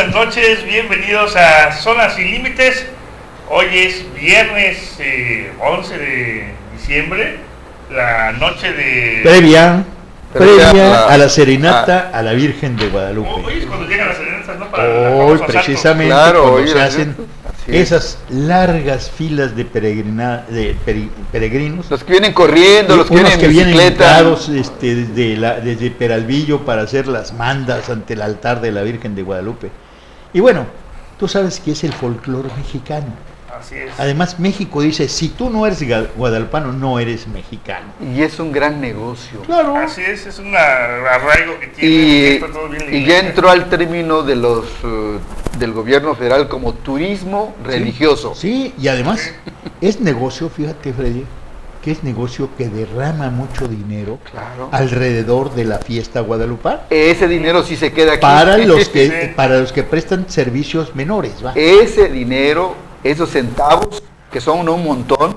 buenas noches, bienvenidos a Zona Sin Límites. Hoy es viernes 11 de diciembre, la noche de... Previa a la serenata a la Virgen de Guadalupe. Hoy es cuando llegan las serenatas, ¿no? Hoy precisamente claro, cuando hoy se hacen esas largas filas de peregrinos. Los que vienen corriendo, los que vienen en bicicleta. Desde Peralvillo para hacer las mandas ante el altar de la Virgen de Guadalupe. Y bueno, tú sabes que es el folclore mexicano. Así es. Además, México dice, si tú no eres guadalupano, no eres mexicano. Y es un gran negocio. Claro. Así es un arraigo que tiene. Y ya entró al término de los del gobierno federal como turismo religioso. Sí, y además es negocio, fíjate, Freddy, que es negocio que derrama mucho dinero alrededor de la fiesta guadalupana. Ese dinero sí se queda aquí. Para los que prestan servicios menores, ¿va? Ese dinero, esos centavos, que son un montón,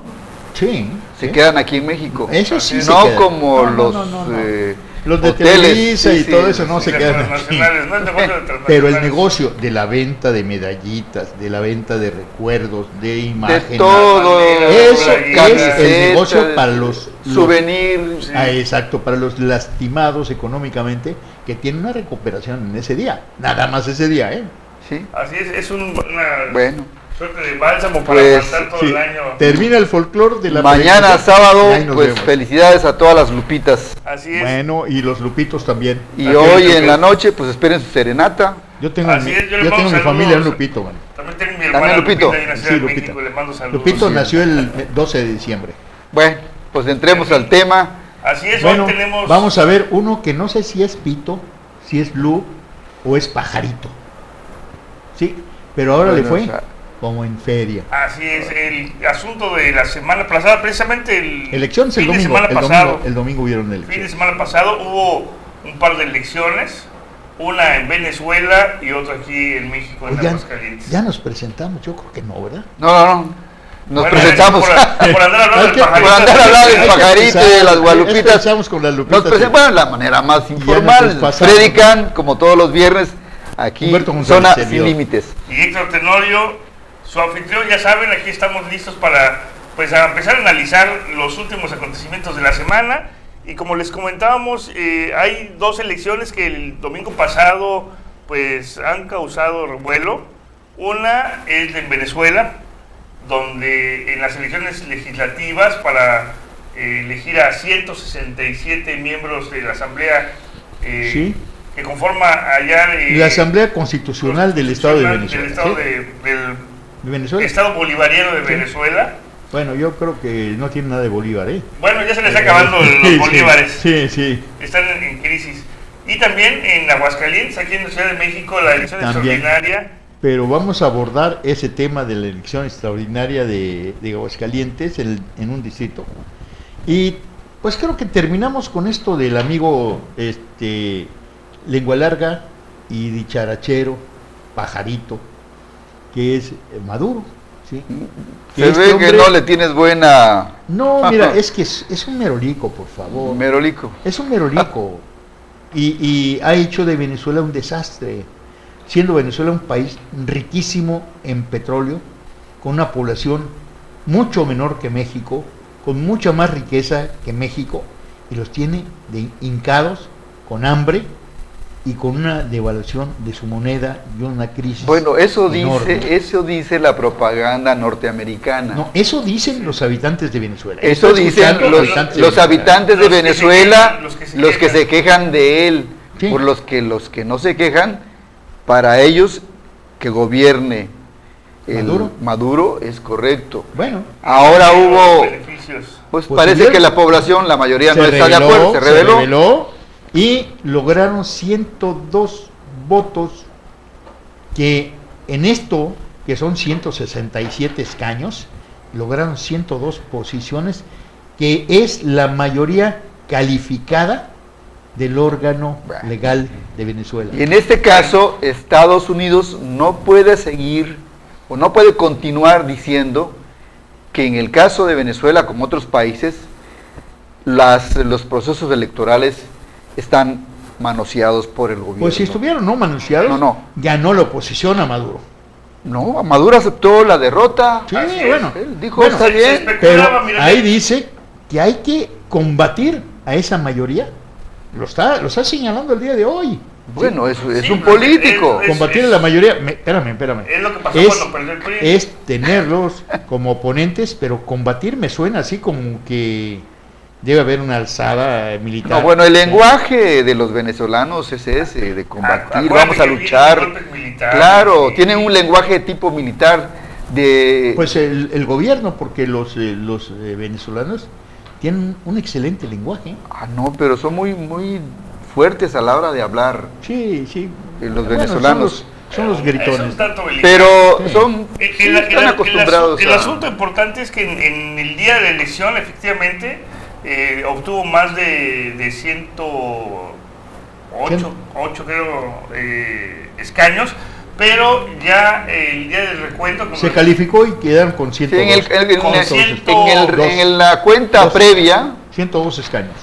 se quedan aquí en México. Eso sí. No como los de Televisa y todo eso no se quedan aquí. Pero el negocio de la venta de medallitas, de la venta de recuerdos, de imágenes, de todo eso es el negocio para los souvenirs. Exacto, para los lastimados económicamente que tienen una recuperación en ese día, nada más ese día, Sí. Así es una suerte de bálsamo para aguantar todo el año. Termina el folclore de la mañana sábado, pues felicidades a todas las lupitas. Así es. Bueno, y los lupitos también. Y hoy en la noche, pues esperen su serenata. Yo tengo mi familia en Lupito, bueno. También tengo mi hermana Lupito. Lupita, nació en México, le mando saludos. Lupito nació el 12 de diciembre. Bueno, pues entremos al tema. Así es, bueno, hoy tenemos... vamos a ver uno que no sé si es pito, si es blue o es pajarito. Sí, pero ahora le fue como en feria. Así es, el asunto de la semana pasada, precisamente elecciones el domingo, el domingo hubieron elecciones. Fin de semana pasado hubo un par de elecciones, una en Venezuela y otra aquí en México, en Aguascalientes. Ya nos presentamos, yo creo que no, ¿verdad? No. Nos presentamos por andar hablando del pajarito. Por andar hablando del pajarito y de las gualupitas. Empezamos con las lupitas. Nos presentamos de la manera más informal. Predican, como todos los viernes, aquí Zona Sin Límites. Y Héctor Tenorio, su anfitrión, ya saben, aquí estamos listos para a empezar a analizar los últimos acontecimientos de la semana. Y como les comentábamos, hay dos elecciones que el domingo pasado han causado revuelo. Una es en Venezuela, donde en las elecciones legislativas para elegir a 167 miembros de la Asamblea que conforma allá la Asamblea Constitucional del Estado de Venezuela. Del Estado del Venezuela. Estado Bolivariano de Venezuela. Bueno, yo creo que no tiene nada de Bolívar, Bueno, ya se les está acabando los bolívares. Sí. Están en crisis. Y también en Aguascalientes, aquí en la Ciudad de México, la elección extraordinaria. Pero vamos a abordar ese tema de la elección extraordinaria de Aguascalientes en un distrito. Y pues creo que terminamos con esto del amigo lengua larga y dicharachero, pajarito, que es Maduro. ¿sí? Se ve que no le tienes buena... No, mira, es que es un merolico, por favor. Merolico. Es un merolico. Y ha hecho de Venezuela un desastre. Siendo Venezuela un país riquísimo en petróleo, con una población mucho menor que México, con mucha más riqueza que México, y los tiene hincados, con hambre y con una devaluación de su moneda y una crisis. Bueno, eso enorme. dice la propaganda norteamericana. No, eso dicen los habitantes de Venezuela. Eso dicen los habitantes de Venezuela, los que se quejan de él, por los que no se quejan. Para ellos, que gobierne Maduro es correcto. Bueno, ahora hubo, pues parece que la población, la mayoría no está de acuerdo, se rebeló y lograron 102 votos, que en esto, que son 167 escaños, lograron 102 posiciones, que es la mayoría calificada del órgano legal de Venezuela. Y en este caso, Estados Unidos no puede seguir o no puede continuar diciendo que en el caso de Venezuela, como otros países, los procesos electorales están manoseados por el gobierno. Pues si estuvieron no manoseados, ganó la oposición a Maduro. No, Maduro aceptó la derrota. Sí, bueno. Él dijo, está bien. Pero ahí dice que hay que combatir a esa mayoría. Lo está señalando el día de hoy. Bueno, es un político. Combatir a la mayoría, espérame. Es lo que pasó cuando perdió el PRI. Es tenerlos como oponentes, pero combatir me suena así como que debe haber una alzada militar. No, bueno, el lenguaje de los venezolanos es ese, de combatir, vamos a luchar. Claro, sí. Tienen un lenguaje tipo militar de... Pues el gobierno, porque los venezolanos tienen un excelente lenguaje. No, pero son muy fuertes a la hora de hablar. Sí. Los venezolanos son los gritones. Pero están acostumbrados. El asunto importante es que en el día de la elección, efectivamente, obtuvo más de 108 creo, escaños, pero ya el día del recuento... Se calificó y quedaron con 102. Sí, en la cuenta previa... 102 escaños.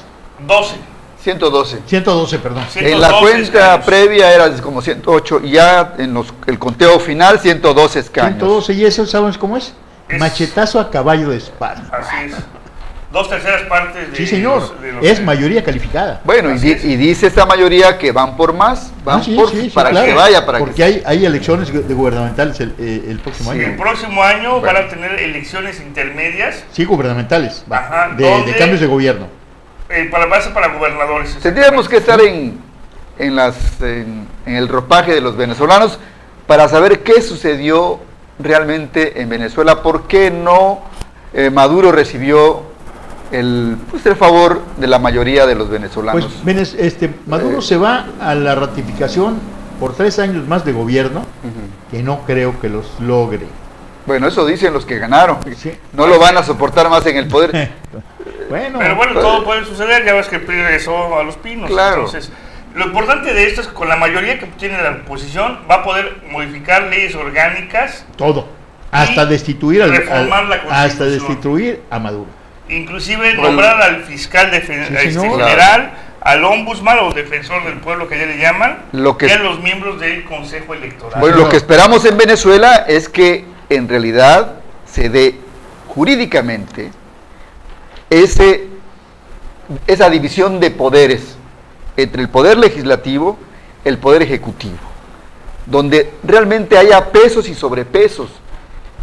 112, perdón. En la cuenta previa era como 108 y ya en el conteo final 112 escaños. 112, y eso, ¿sabes cómo es? Machetazo a caballo de espada. Así es. 2/3 partes de... Sí, señor, es mayoría calificada. Bueno, y dice esta mayoría que van por más, para claro, que vaya. Porque hay elecciones gubernamentales el próximo año. El próximo año van a tener elecciones intermedias. Sí, gubernamentales, de cambios de gobierno. Para gobernadores. Tendríamos que estar en el ropaje de los venezolanos para saber qué sucedió realmente en Venezuela, por qué no Maduro recibió el favor de la mayoría de los venezolanos. Pues Maduro se va a la ratificación por 3 años más de gobierno, que no creo que los logre. Bueno, eso dicen los que ganaron. Sí. No lo van a soportar más en el poder. Pero bueno, todo puede suceder. Ya ves que el PRI regresó a Los Pinos. Claro. Entonces, lo importante de esto es que con la mayoría que tiene la oposición va a poder modificar leyes orgánicas. Todo. Hasta destituir hasta destituir a Maduro. Inclusive nombrar al fiscal general, al ombudsman o defensor del pueblo, que ya le llaman, y a los miembros del Consejo Electoral. Bueno, lo que esperamos en Venezuela es que en realidad se dé jurídicamente esa división de poderes entre el poder legislativo, el poder ejecutivo, donde realmente haya pesos y sobrepesos.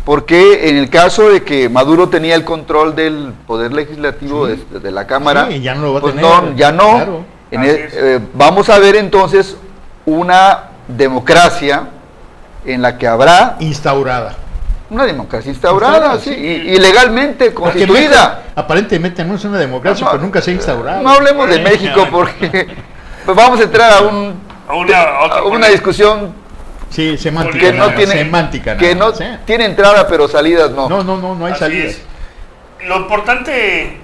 Porque en el caso de que Maduro tenía el control del poder legislativo de la Cámara, ya no lo va a tener. Ya no. Claro. Vamos a ver entonces una democracia en la que habrá... Una democracia instaurada, sí. Y legalmente constituida. Aparentemente no es una democracia, pero nunca se ha instaurado. No hablemos de México porque vamos a entrar a una discusión... Sí, semántica. Que no tiene entrada, pero salidas no. No hay salidas. Lo importante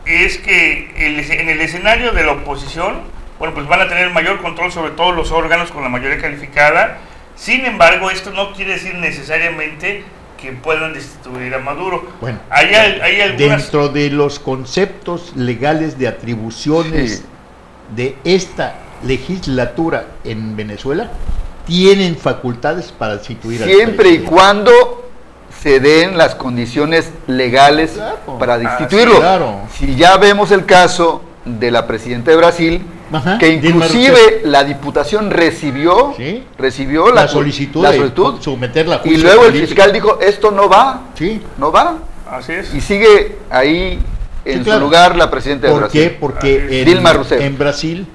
es que en el escenario de la oposición, pues van a tener mayor control sobre todos los órganos con la mayoría calificada. Sin embargo, esto no quiere decir necesariamente que puedan destituir a Maduro. Bueno, hay algunas... dentro de los conceptos legales de atribuciones de esta legislatura en Venezuela, tienen facultades para destituir al presidente. Siempre y cuando se den las condiciones legales para destituirlo. Claro. Si ya vemos el caso de la presidenta de Brasil, que inclusive la diputación recibió la solicitud de someterla a juicio y luego político. El fiscal dijo, esto no va, no va. Así es. Y sigue ahí en su lugar la presidenta de Brasil. ¿Por qué? Porque Dilma Rousseff. En Brasil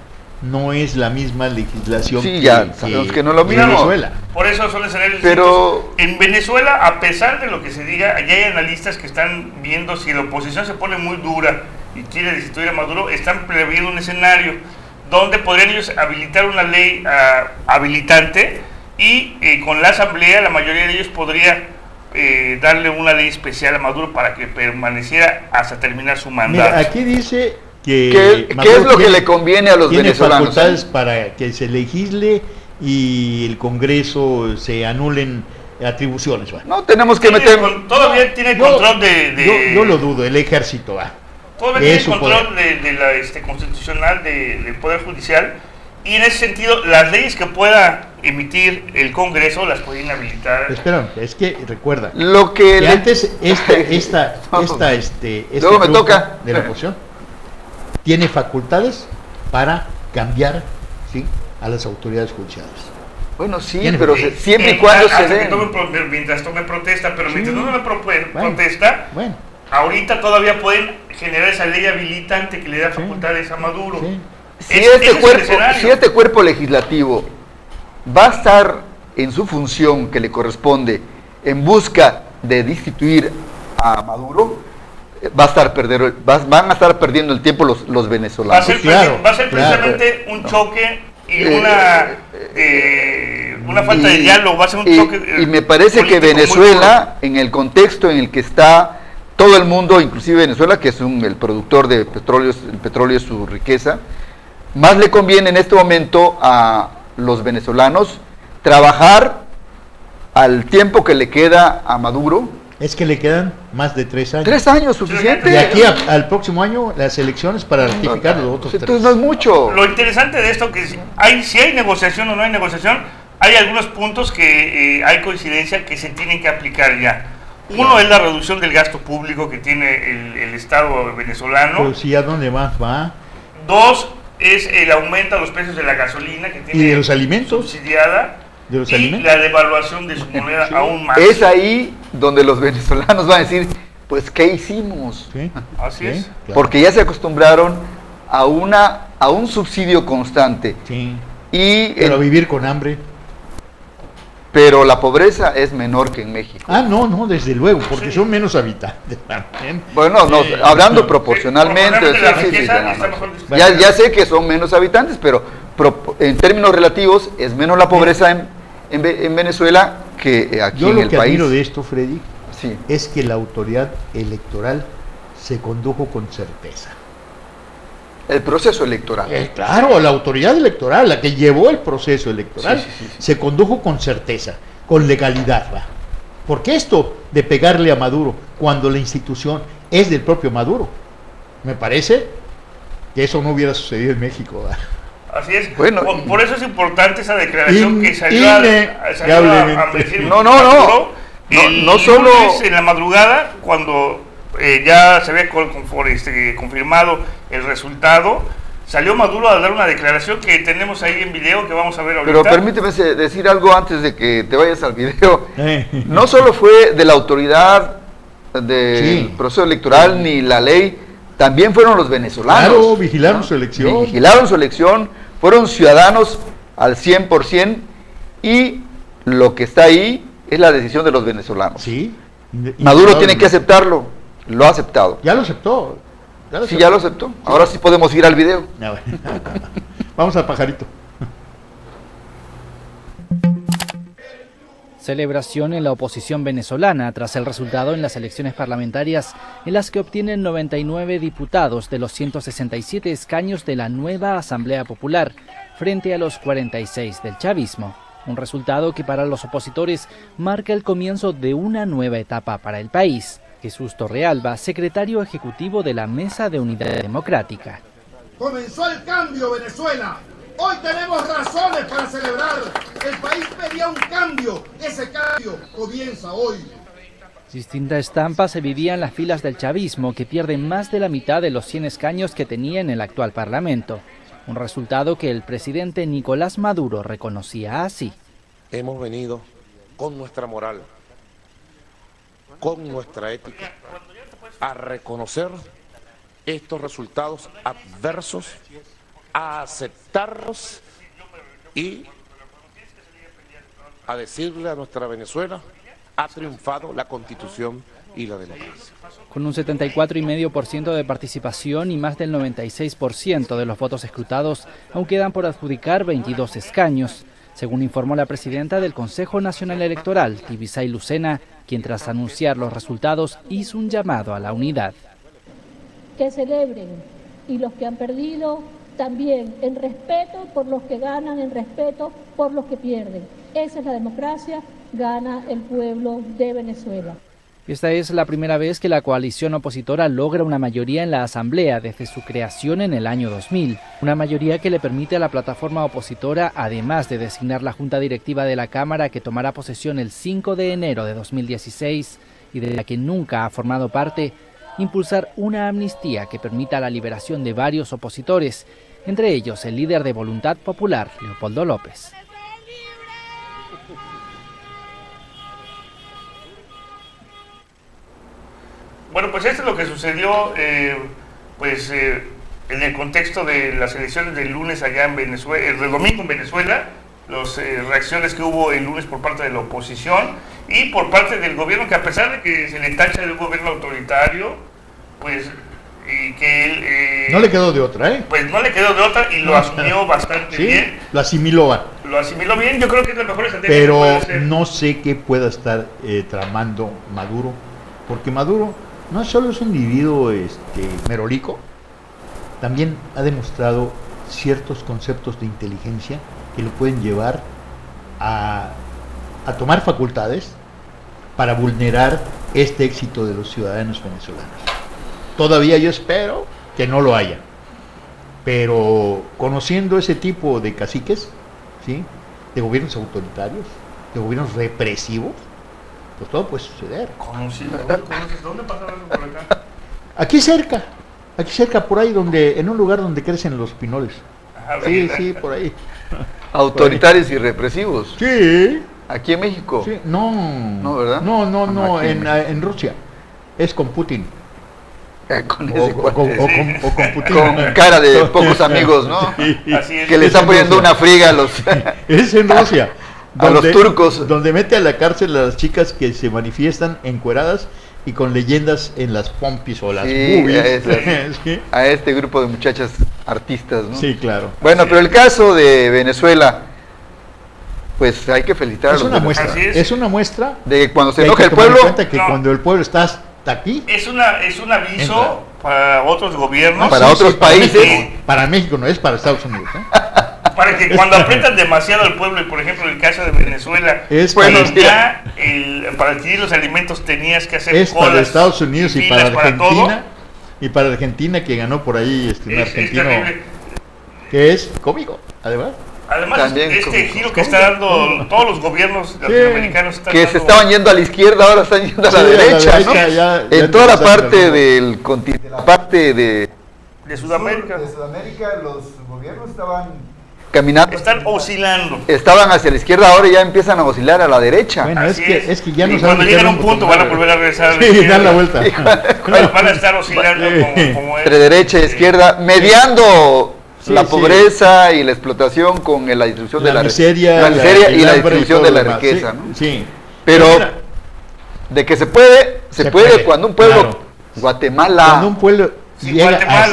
no es la misma legislación ya sabemos que no es lo mismo. Venezuela. Por eso suele ser Pero en Venezuela, a pesar de lo que se diga, allá hay analistas que están viendo si la oposición se pone muy dura y quiere destituir a Maduro, están previendo un escenario donde podrían ellos habilitar una ley habilitante y con la asamblea la mayoría de ellos podría darle una ley especial a Maduro para que permaneciera hasta terminar su mandato. Mira, aquí dice ¿Qué es lo que le conviene a los venezolanos? Tiene facultades para que se legisle y el Congreso se anulen atribuciones. No, tenemos que meter... Todavía tiene control Yo lo dudo, el ejército. Todavía tiene control de la constitucional del Poder Judicial Y en ese sentido, las leyes que pueda emitir el Congreso las puede inhabilitar. Espera, es que recuerda lo que antes esta luego me toca de la oposición tiene facultades para cambiar, ¿sí?, a las autoridades judiciales. Bueno, sí, pero siempre y cuando se den. Mientras tome protesta, pero mientras no protesta, ahorita todavía pueden generar esa ley habilitante que le da facultades a Maduro. Si este cuerpo legislativo va a estar en su función que le corresponde en busca de destituir a Maduro, van a estar perdiendo el tiempo los venezolanos. Va a ser precisamente un choque y una falta de diálogo, va a ser un choque. Y me parece que Venezuela, en el contexto en el que está todo el mundo, inclusive Venezuela, que es el productor de petróleo, el petróleo es su riqueza, más le conviene en este momento a los venezolanos trabajar al tiempo que le queda a Maduro. Es que le quedan más de 3 años. 3 años, suficiente. De aquí al próximo año, las elecciones para ratificar los otros 3. Entonces no es mucho. Lo interesante de esto que si hay negociación o no hay negociación, hay algunos puntos que hay coincidencia que se tienen que aplicar ya. Uno es la reducción del gasto público que tiene el Estado venezolano. Pero si a dónde más va. 2 es el aumento a los precios de la gasolina que tiene y de los alimentos subsidiada. ¿De los y alimentos? La devaluación de su moneda aún más. Es ahí donde los venezolanos van a decir, pues ¿qué hicimos? Así es. Claro. Porque ya se acostumbraron a un subsidio constante. Pero vivir con hambre. Pero la pobreza es menor que en México. No, desde luego, porque son menos habitantes también. Bueno, hablando proporcionalmente. Ya sé que son menos habitantes, pero en términos relativos es menos la pobreza en Venezuela que aquí en el país. Yo lo que admiro de esto, Freddy, es que la autoridad electoral se condujo con certeza. El proceso electoral. Claro, la autoridad electoral, la que llevó el proceso electoral, se condujo con certeza, con legalidad. Porque esto de pegarle a Maduro cuando la institución es del propio Maduro, me parece que eso no hubiera sucedido en México. Así es. Bueno, por eso es importante esa declaración que salió a decir no solo en la madrugada cuando ya se había confirmado el resultado, salió Maduro a dar una declaración que tenemos ahí en video que vamos a ver ahorita. Pero permíteme decir algo antes de que te vayas al video. No solo fue de la autoridad del proceso electoral ni la ley, también fueron los venezolanos. Claro, vigilaron su elección. Vigilaron su elección, fueron ciudadanos al 100% y lo que está ahí es la decisión de los venezolanos. Maduro tiene que aceptarlo. Lo ha aceptado. Ya lo aceptó. Ya lo aceptó. Ahora sí podemos ir al video. Vamos al pajarito. Celebración en la oposición venezolana tras el resultado en las elecciones parlamentarias en las que obtienen 99 diputados de los 167 escaños de la nueva Asamblea Popular frente a los 46 del chavismo. Un resultado que para los opositores marca el comienzo de una nueva etapa para el país. Jesús Torrealba, secretario ejecutivo de la Mesa de Unidad Democrática. Comenzó el cambio, Venezuela. Hoy tenemos razones para celebrar. El país pedía un cambio. Ese cambio comienza hoy. Distinta estampa se vivía en las filas del chavismo, que pierde más de la mitad de los 100 escaños que tenía en el actual Parlamento. Un resultado que el presidente Nicolás Maduro reconocía así. Hemos venido con nuestra moral, con nuestra ética, a reconocer estos resultados adversos, a aceptarlos y a decirle a nuestra Venezuela, ha triunfado la Constitución y la democracia. Con un 74,5% de participación y más del 96% de los votos escrutados, aún quedan por adjudicar 22 escaños, según informó la presidenta del Consejo Nacional Electoral, Tibisay Lucena, quien tras anunciar los resultados hizo un llamado a la unidad. Que celebren, y los que han perdido también, en respeto por los que ganan, en respeto por los que pierden. Esa es la democracia, gana el pueblo de Venezuela. Esta es la primera vez que la coalición opositora logra una mayoría en la Asamblea desde su creación en el año 2000. Una mayoría que le permite a la plataforma opositora, además de designar la Junta Directiva de la Cámara que tomará posesión el 5 de enero de 2016 y de la que nunca ha formado parte, impulsar una amnistía que permita la liberación de varios opositores, entre ellos el líder de Voluntad Popular, Leopoldo López. Bueno, pues esto es lo que sucedió en el contexto de las elecciones del lunes allá en Venezuela, el domingo en Venezuela, las reacciones que hubo el lunes por parte de la oposición y por parte del gobierno, que a pesar de que se le tacha de un gobierno autoritario, pues que él... no le quedó de otra, ¿eh? Pues no le quedó de otra y lo asumió bastante bien. Lo asimiló. Lo asimiló bien, yo creo que es la mejor estrategia. Pero no sé qué pueda estar tramando Maduro, porque Maduro no solo es un individuo merolico, también ha demostrado ciertos conceptos de inteligencia que lo pueden llevar a tomar facultades para vulnerar este éxito de los ciudadanos venezolanos. Todavía yo espero que no lo haya, pero conociendo ese tipo de caciques, ¿sí?, de gobiernos autoritarios, de gobiernos represivos, pues todo puede suceder. ¿Dónde pasaron por acá? Aquí cerca, por ahí, en un lugar donde crecen los pinoles. Sí, por ahí. Autoritarios y represivos. Sí. Aquí en México. Sí. No, ¿verdad? No, en Rusia. Es con Putin. Con ese o con Putin. Con cara de pocos amigos, ¿no? Sí. Así es. Que le están poniendo una friga a los... Es en Rusia. A los turcos. Donde mete a la cárcel a las chicas que se manifiestan encueradas y con leyendas en las pompis o las boobies. ¿Sí? A este grupo de muchachas artistas, ¿no? Sí, claro. Bueno, pero el caso de Venezuela, pues hay que felicitar a los venezolanos. Es una muestra de que cuando se enoja el pueblo, cuando el pueblo está hasta aquí, es un aviso para otros gobiernos, para otros países. Para México no es, para Estados Unidos, para que cuando aprietan demasiado al pueblo, y por ejemplo en el caso de Venezuela, ya para adquirir los alimentos tenías que hacer es colas para Estados Unidos y para Argentina, y para Argentina, que ganó por ahí un argentino que es cómico, además también este giro que está dando todos los gobiernos latinoamericanos, que se estaban yendo a la izquierda, ahora están yendo a la derecha, ¿no? En toda la parte del continente, la parte de Sudamérica. De Sudamérica, los gobiernos estaban caminando, están oscilando. Estaban hacia la izquierda, ahora ya empiezan a oscilar a la derecha. Bueno, es que ya no saben. Cuando llegan a un punto van a volver a regresar. Sí, dar la vuelta. Van a estar oscilando como entre derecha e izquierda, mediando la pobreza y la explotación con la distribución de la miseria, y la distribución de la riqueza, ¿no? Sí. Pero de que se puede cuando un pueblo, Guatemala, cuando un pueblo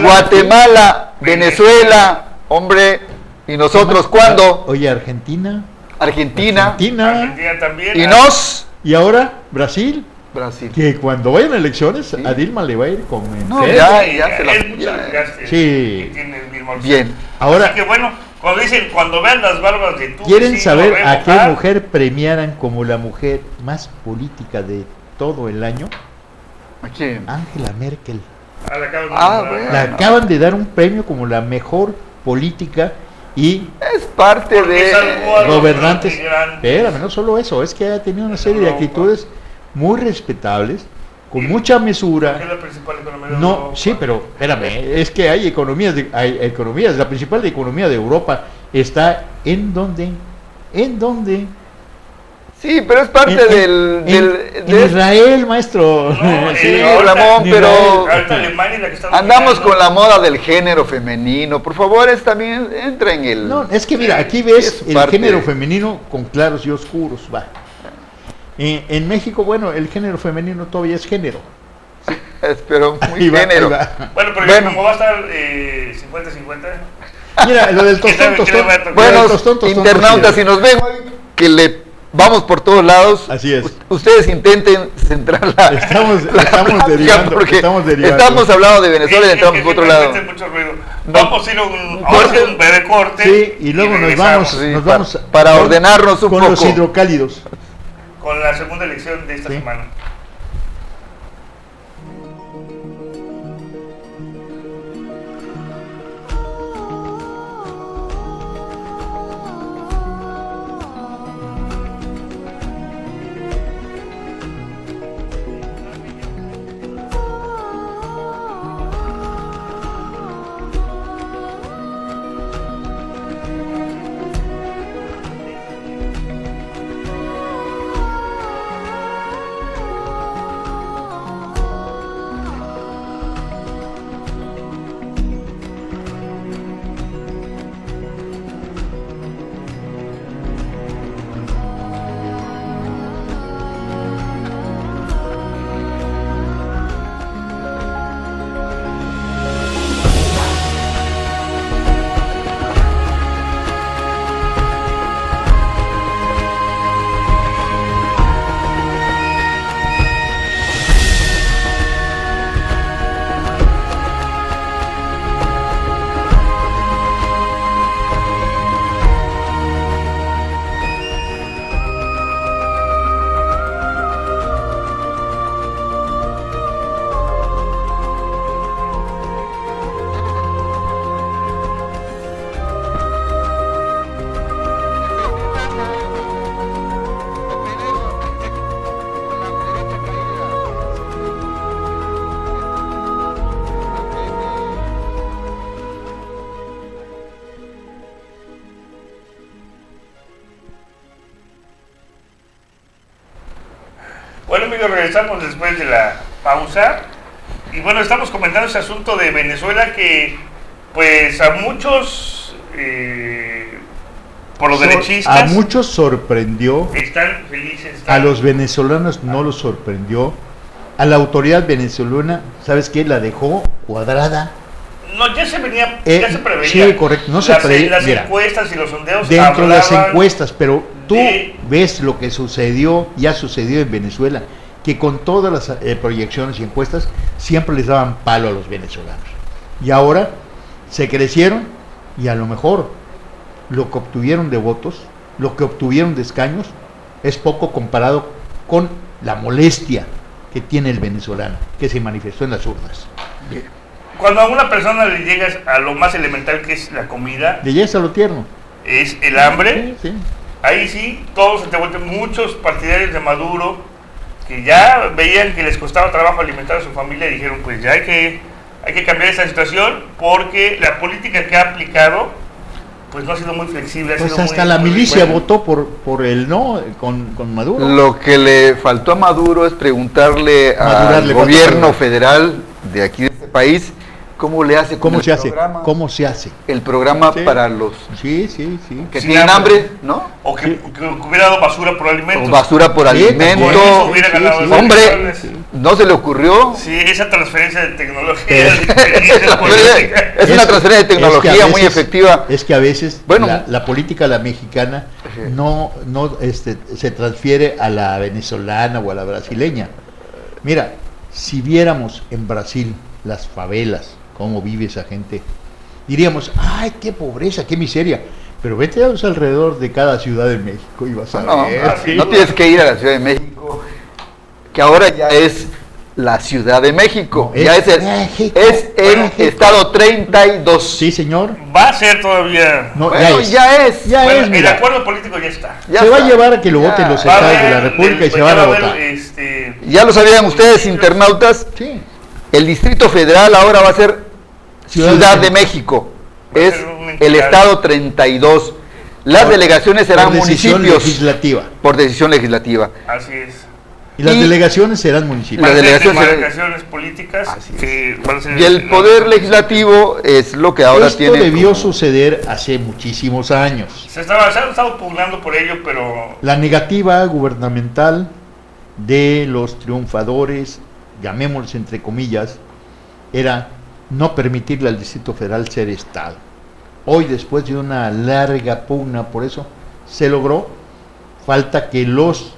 Guatemala, Venezuela, hombre, y nosotros ¿cuándo? Oye, Argentina también. Y ahora Brasil, que cuando vayan a elecciones a Dilma le va a ir con ya se la tiene el mismo bien. Ahora, así que bueno, cuando vean las barbas de tu ¿quieren saber a qué mujer premiaran como la mujer más política de todo el año? ¿A quién? Angela Merkel. La acaban de dar un premio como la mejor política y es parte de gobernantes. Espérame, no solo eso, es que ha tenido una serie de actitudes muy respetables, con mucha mesura. Es la principal economía de No, Europa. sí, pero espérame, es que hay economías, la principal economía de Europa está en donde. Sí, pero es parte de Israel, maestro. No, sí, Ramón, pero Alemania es la que está andamos con la moda del género femenino. Por favor, también entra en el... No, es que mira, aquí ves el género femenino con claros y oscuros, va. En México, bueno, el género femenino todavía es género. Sí, pero muy género. Bueno, pero como va a estar 50-50... Mira, lo del tostón. Bueno, internautas, si nos ven, que le... Vamos por todos lados. Así es. Ustedes intenten centrarla. Estamos derivando. Estamos hablando de Venezuela y entramos por otro lado. Vamos a ir a un breve corte. Sí, y luego nos vamos para ordenarnos un poco. Con los hidrocálidos. Con la segunda elección de esta semana. Bueno, amigos, regresamos después de la pausa. Y bueno, estamos comentando ese asunto de Venezuela que, pues, a muchos, por los derechistas... A muchos sorprendió. Están felices. A los venezolanos no los sorprendió. A la autoridad venezolana, ¿sabes qué? La dejó cuadrada. No, ya se venía, ya se preveía. Sí, correcto, no se preveía. Las encuestas y los sondeos dentro de las encuestas, pero tú ves lo que sucedió, ya sucedió en Venezuela, que con todas las proyecciones y encuestas siempre les daban palo a los venezolanos. Y ahora se crecieron y a lo mejor lo que obtuvieron de votos, lo que obtuvieron de escaños, es poco comparado con la molestia que tiene el venezolano, que se manifestó en las urnas. Cuando a una persona le llegas a lo más elemental que es la comida, le llegas a lo tierno, es el hambre, sí. Ahí sí, todos se te vuelven, muchos partidarios de Maduro, que ya veían que les costaba trabajo alimentar a su familia, y dijeron, pues ya hay que cambiar esa situación, porque la política que ha aplicado, pues no ha sido muy flexible. Pues hasta la milicia votó por el no con Maduro. Lo que le faltó a Maduro es preguntarle al gobierno federal de aquí de este país cómo le hace, cómo se hace el programa para los que tienen hambre, ¿no? O que hubiera dado basura por alimentos. O basura por alimentos. Hombre, ¿no se le ocurrió? Sí, esa transferencia de tecnología. Es una transferencia de tecnología muy efectiva. Es que a veces la política la mexicana no se transfiere a la venezolana o a la brasileña. Mira, si viéramos en Brasil las favelas, cómo vive esa gente, diríamos, ay, qué pobreza, qué miseria. Pero vete a los alrededor de cada ciudad de México y vas a ver. No tienes que ir a la Ciudad de México, que ahora ya es la Ciudad de México. No, ya es el estado 32. Sí, señor. Va a ser todavía. No, bueno, ya es. El acuerdo político ya está. Se va a llevar a que lo voten los estados de la República y se van a votar. ¿Ya lo sabían ustedes, internautas? Sí. El Distrito Federal ahora va a ser Ciudad de México. Es el estado 32. Las delegaciones serán municipios. Por decisión legislativa. Así es. Y las delegaciones serán municipios. Las delegaciones políticas. Y el poder legislativo es lo que ahora tiene. Esto debió suceder hace muchísimos años. Se han estado pugnando por ello, pero... La negativa gubernamental de los triunfadores, llamémoslos entre comillas, era no permitirle al Distrito Federal ser Estado. Hoy, después de una larga pugna por eso, se logró. Falta que los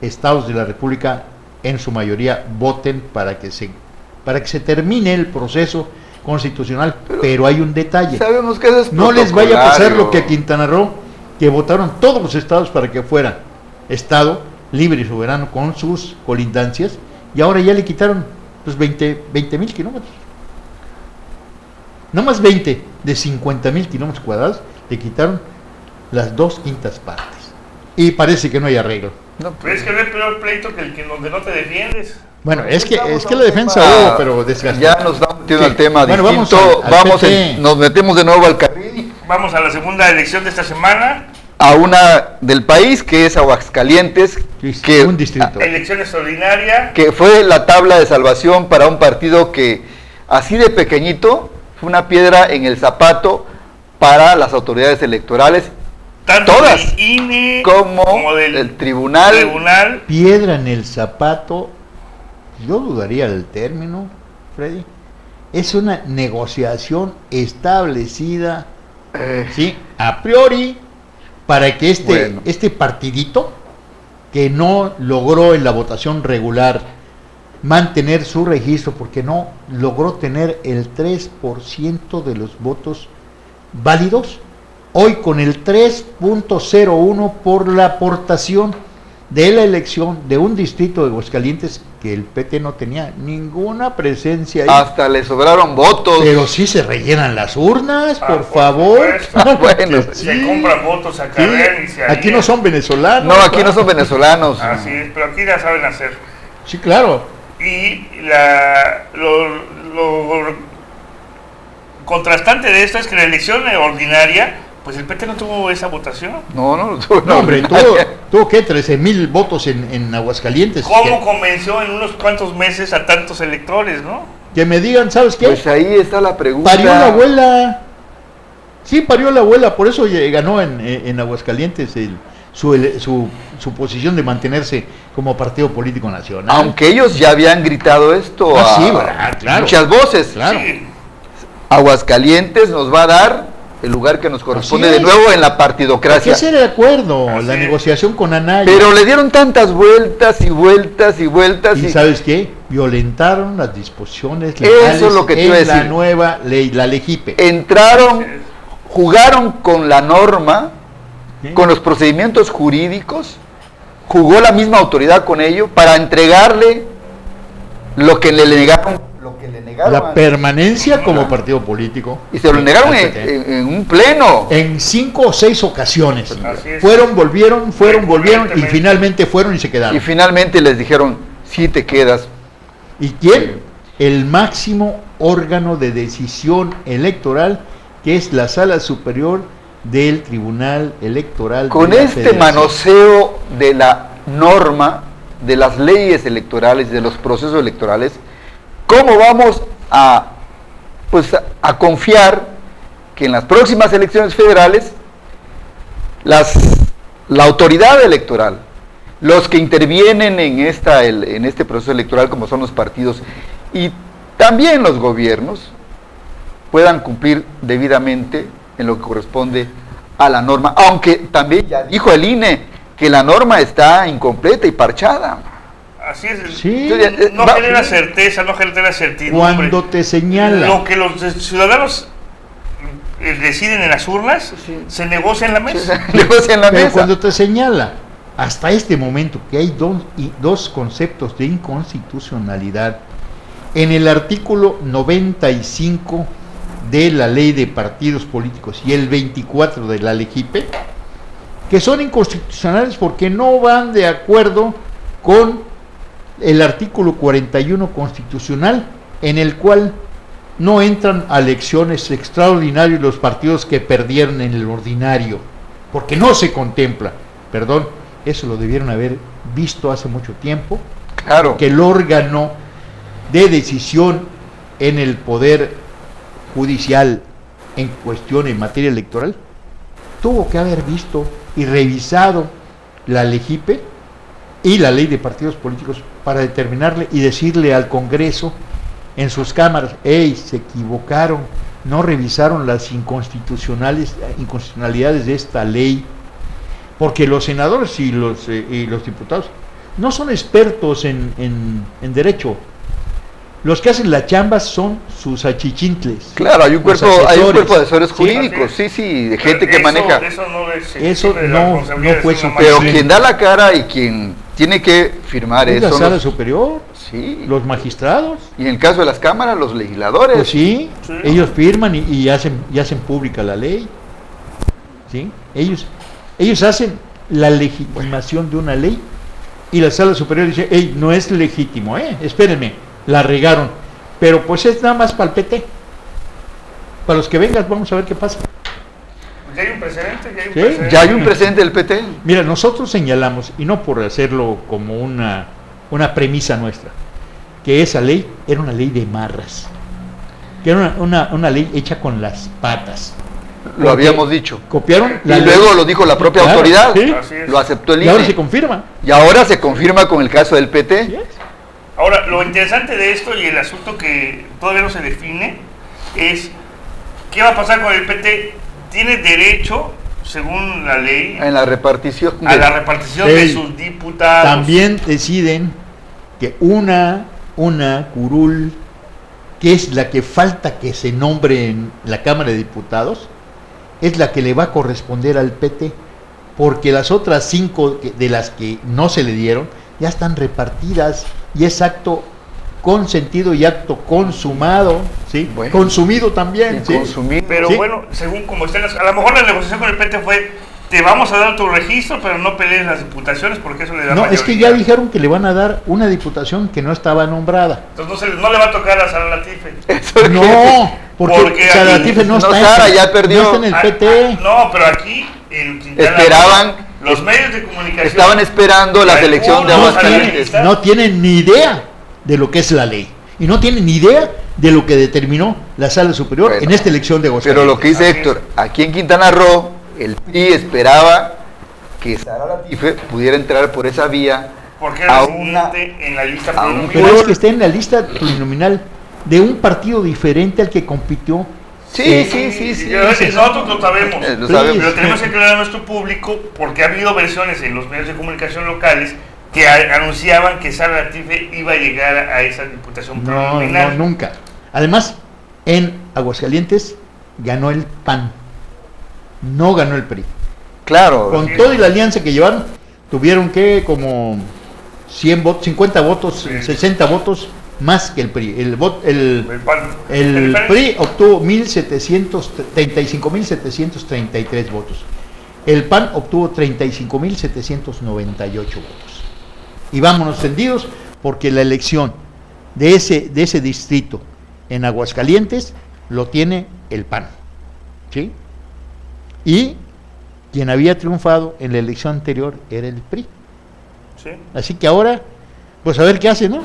estados de la República, en su mayoría, voten para que se termine el proceso constitucional, pero hay un detalle. Sabemos que eso es no les vaya a pasar lo que a Quintana Roo, que votaron todos los estados para que fuera Estado libre y soberano con sus colindancias, y ahora ya le quitaron pues 20,000 kilómetros. No más 20 de 50,000 kilómetros cuadrados, le quitaron las 2/5 partes. Y parece que no hay arreglo. No, pero es que no es peor pleito que el que donde no te defiendes. Bueno, es que la defensa hubo, pero desgastó. Ya nos estamos metiendo al tema distinto. Nos metemos de nuevo al carril. Vamos a la segunda elección de esta semana. A una del país, que es Aguascalientes, que un distrito. Elección extraordinaria. Que fue la tabla de salvación para un partido que, así de pequeñito, fue una piedra en el zapato para las autoridades electorales. Tanto todas, del INE como del tribunal. Piedra en el zapato, yo dudaría del término, Freddy. Es una negociación establecida, sí, a priori, para que este partidito, que no logró en la votación regular mantener su registro, porque no logró tener el 3% de los votos válidos, hoy con el 3.01 por la aportación de la elección de un distrito de Aguascalientes que el PT no tenía ninguna presencia ahí. Hasta le sobraron votos. Pero sí se rellenan las urnas, por favor. Bueno, se compran votos a carrera y se aquí no son venezolanos. No, aquí no son venezolanos. Así es, pero aquí ya saben hacer. Sí, claro. Y lo contrastante de esto es que la elección ordinaria Pues el PT no tuvo esa votación. No, hombre, tuvo que 13,000 votos en Aguascalientes. ¿Cómo convenció en unos cuantos meses a tantos electores, no? Que me digan, ¿sabes qué? Pues ahí está la pregunta. Parió la abuela. Sí, parió la abuela, por eso ganó en Aguascalientes su posición de mantenerse como partido político nacional. Aunque ellos ya habían gritado esto sí, claro. Muchas voces. Claro. Sí. Aguascalientes nos va a dar el lugar que nos corresponde de nuevo en la partidocracia. Hay que hacer el acuerdo, la negociación con Anaya. Pero le dieron tantas vueltas y vueltas y vueltas. ¿Y sabes qué? Violentaron las disposiciones legales. Eso es lo que te iba a decir. La nueva ley, la LEGIPE. Entraron, jugaron con la norma, con los procedimientos jurídicos, jugó la misma autoridad con ello para entregarle lo que le negaron. La permanencia como partido político. Y se lo negaron en un pleno. En 5 o 6 ocasiones. Volvieron y finalmente fueron y se quedaron. Y finalmente les dijeron, sí te quedas. ¿Y quién? El máximo órgano de decisión electoral, que es la Sala Superior del Tribunal Electoral. Con este manoseo de la norma, de las leyes electorales, de los procesos electorales, ¿cómo vamos a confiar que en las próximas elecciones federales la autoridad electoral, los que intervienen en este proceso electoral, como son los partidos y también los gobiernos, puedan cumplir debidamente en lo que corresponde a la norma? Aunque también ya dijo el INE que la norma está incompleta y parchada. Así es, sí. No genera certeza, no genera certidumbre. Cuando te señala lo que los ciudadanos deciden en las urnas, se negocia en la mesa. Pero cuando te señala, hasta este momento, que hay dos conceptos de inconstitucionalidad, en el artículo 95 de la Ley de Partidos Políticos y el 24 de la LEGIPE, que son inconstitucionales porque no van de acuerdo con el artículo 41 constitucional, en el cual no entran a elecciones extraordinarias los partidos que perdieron en el ordinario, porque no se contempla. Perdón, eso lo debieron haber visto hace mucho tiempo. Claro. Que el órgano de decisión en el poder judicial en cuestión en materia electoral tuvo que haber visto y revisado la LEGIPE y la Ley de Partidos Políticos para determinarle y decirle al Congreso en sus cámaras: ¡ey, se equivocaron! No revisaron las inconstitucionalidades de esta ley, porque los senadores y los diputados no son expertos en derecho. Los que hacen la chamba son sus achichintles. Claro, hay un cuerpo de asesores jurídicos, sí, de gente que maneja. Eso no fue su. Pero quien da la cara y quien tiene que firmar es eso. La Sala Superior, sí. Los magistrados. Y en el caso de las cámaras, los legisladores. Pues sí. Ellos firman y hacen pública la ley. ¿Sí? Ellos hacen la legitimación de una ley y la Sala Superior dice: ¡ey, no es legítimo, espérenme! La regaron, pero pues es nada más para el PT. Para los que vengan, vamos a ver qué pasa. Ya hay un precedente, ya hay un precedente del PT. Mira, nosotros señalamos, y no por hacerlo como una premisa nuestra, que esa ley era una ley de marras, que era una ley hecha con las patas. Lo habíamos dicho. Copiaron y luego lo dijo la propia autoridad. ¿Sí? Lo aceptó el INE. Y ahora se confirma. Y ahora se confirma con el caso del PT. ¿Sí? Ahora, lo interesante de esto y el asunto que todavía no se define es qué va a pasar con el PT. ¿Tiene derecho, según la ley, en la repartición la repartición de sus diputados? También deciden que una curul, que es la que falta que se nombre en la Cámara de Diputados, es la que le va a corresponder al PT, porque las otras 5 de las que no se le dieron ya están repartidas y es acto consentido y acto consumado, ¿sí? Bueno, consumido también, sí, consumido. Pero sí, bueno, según como estén a lo mejor la negociación con el PT fue: te vamos a dar tu registro, pero no pelees las diputaciones porque eso le da mayoría. Es que ya dijeron que le van a dar una diputación que no estaba nombrada. Entonces no le va a tocar a Sara Latife. No, Porque Salatife no está, Sara ya perdió. No está en el PT. No, pero aquí en Quintana esperaban, los medios de comunicación estaban esperando la selección de Aguascalientes. No tienen ni idea de lo que es la ley. Y no tienen ni idea de lo que determinó la Sala Superior en esta elección de Aguascalientes. Pero lo que dice Héctor, aquí en Quintana Roo, el PRI esperaba que Sara Latife pudiera entrar por esa vía. Porque era en la lista plurinominal. Pero es que está en la lista plurinominal de un partido diferente al que compitió. Sí. Nosotros lo sabemos. Lo sabemos. Pero tenemos que aclarar a nuestro público porque ha habido versiones en los medios de comunicación locales que anunciaban que Sara Latife iba a llegar a esa diputación plurinominal. No, nunca. Además, en Aguascalientes ganó el PAN, no ganó el PRI. Claro. Con toda la alianza que llevaron, tuvieron que como 100 votos, 50 votos, 60 votos más que el PRI. El PRI obtuvo 35.733 votos. El PAN obtuvo 35.798 votos. Y vámonos tendidos porque la elección de ese distrito en Aguascalientes lo tiene el PAN. ¿Sí? Y quien había triunfado en la elección anterior era el PRI. Sí. Así que ahora, pues a ver qué hace, ¿no?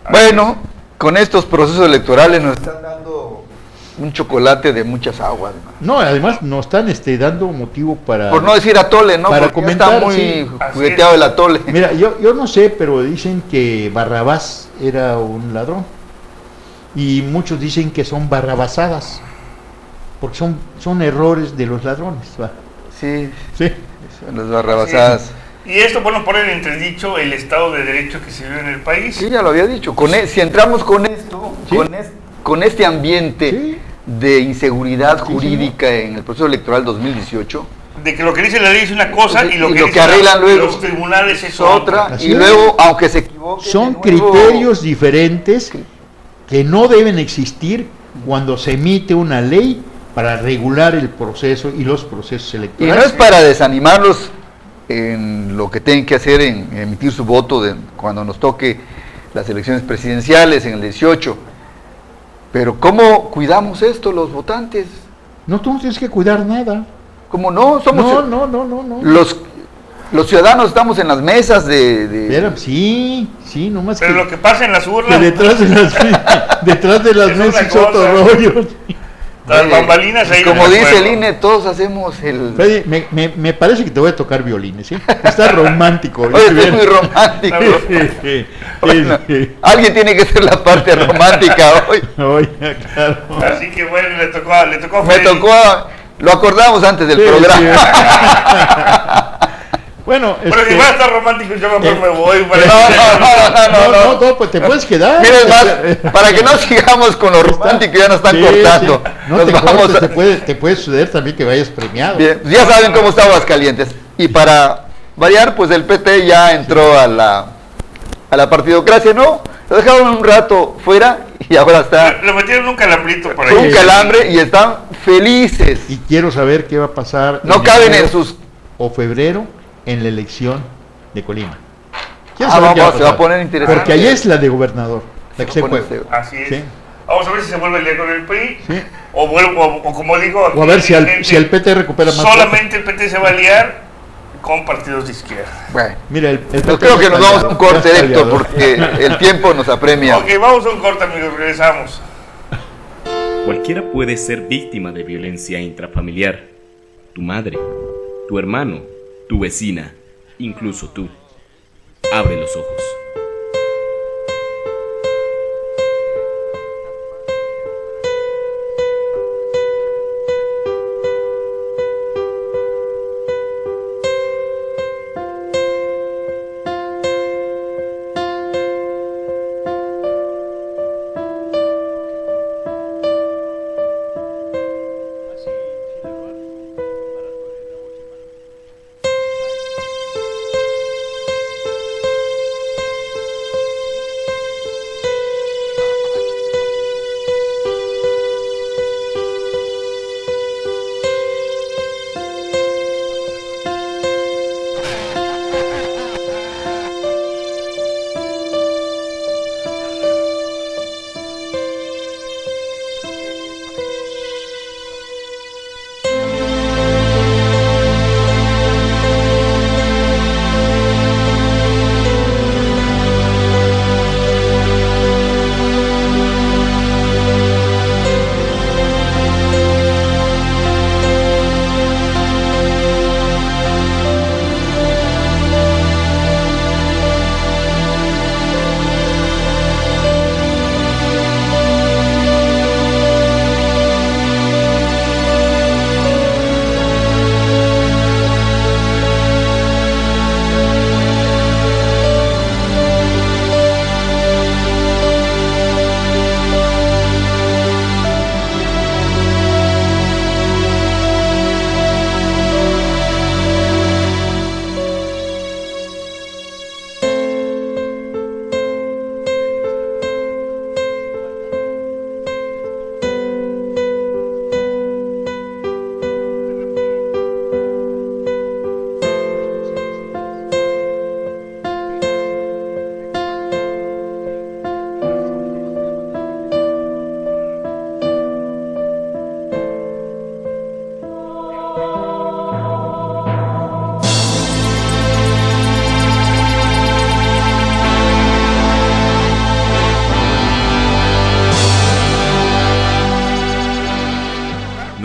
Bueno, con estos procesos electorales nos están dando un chocolate de muchas aguas. No, además nos están dando motivo para... Por no decir atole, ¿no? Para porque comentar, está muy sí, jugueteado el atole. Mira, yo no sé, pero dicen que Barrabás era un ladrón. Y muchos dicen que son barrabasadas. Porque son errores de los ladrones, ¿va? Sí, sí. Son las barrabasadas. Y esto, bueno, pone en entredicho el Estado de Derecho que se vive en el país. Sí, ya lo había dicho. Si entramos con esto, ¿sí? con este ambiente ¿sí? de inseguridad jurídica en el proceso electoral 2018, de que lo que dice la ley es una cosa y lo que arreglan luego los tribunales es otra. Y luego, aunque se equivoquen, son criterios diferentes que no deben existir cuando se emite una ley para regular el proceso y los procesos electorales. Y no es para desanimarlos en lo que tienen que hacer en emitir su voto cuando nos toque las elecciones presidenciales en el 18. Pero ¿cómo cuidamos esto los votantes? No, tú no tienes que cuidar nada. ¿Cómo no? Somos no. Los ciudadanos estamos en las mesas Pero, sí, nomás pero que... lo que pasa en las urnas... detrás de las mesas es otro rollo. Las bambalinas ahí... Como dice el INE, todos hacemos el... Freddy, me parece que te voy a tocar violines, ¿sí? Está romántico. Oye, es muy romántico. Bueno, alguien tiene que ser la parte romántica hoy. Claro. Así que bueno, le tocó a Freddy. Lo acordamos antes del programa. Sí. Bueno, pero si va a estar romántico, yo mejor me voy. No, pues te puedes quedar. Mira, más, para que no sigamos con lo romántico, ya nos están cortando. Sí. No te cortes, te puede suceder también que vayas premiado. Bien, ya saben cómo está Aguascalientes. Y para variar, pues el PT ya entró a la partidocracia, ¿no? Lo dejaron un rato fuera y ahora está... Lo metieron un calambrito por ahí. Un calambre y están felices. Y quiero saber qué va a pasar. No caben en sus... O febrero en la elección de Colima. Se va a poner interesante. Porque ahí es la de gobernador, la que se juega. Así es. ¿Sí? Vamos a ver si se vuelve el día con el PRI. Sí. O como digo... O a ver si el PT recupera más. Solamente el PT se va a liar con partidos de izquierda. Bueno, mira, el yo creo que nos vamos a un corte, Héctor, porque el tiempo nos apremia. Ok, vamos a un corte, amigos, regresamos. Cualquiera puede ser víctima de violencia intrafamiliar. Tu madre, tu hermano, tu vecina, incluso tú. Abre los ojos.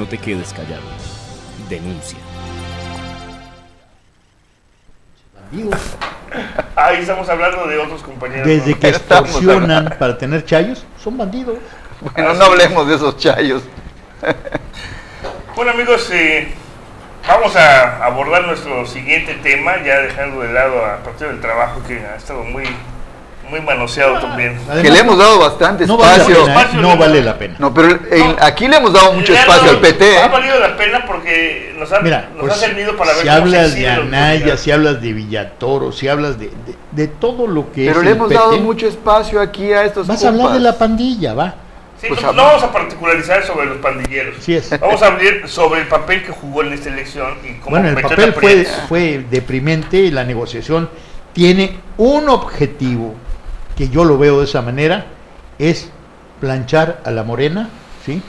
no te quedes callado. Denuncia. Ahí estamos hablando de otros compañeros. Desde ¿no? que extorsionan para tener chayos, son bandidos. Bueno, no hablemos de esos chayos. Bueno, amigos, vamos a abordar nuestro siguiente tema, ya dejando de lado a Partido del Trabajo, que ha estado muy manoseado también. Además, que le hemos dado bastante espacio. No vale la pena. No, pero aquí le hemos dado mucho espacio al PT. Ha valido la pena porque nos ha servido para ver si hablas de Anaya, si hablas de Villatoro, si hablas de todo lo que pero es le hemos dado mucho espacio aquí a estos Vas a hablar de la pandilla, va. Sí, pues no vamos a particularizar sobre los pandilleros. Sí es. Vamos a hablar sobre el papel que jugó en esta elección y cómo el papel fue deprimente y la negociación tiene un objetivo que yo lo veo de esa manera, es planchar a la Morena, ¿sí?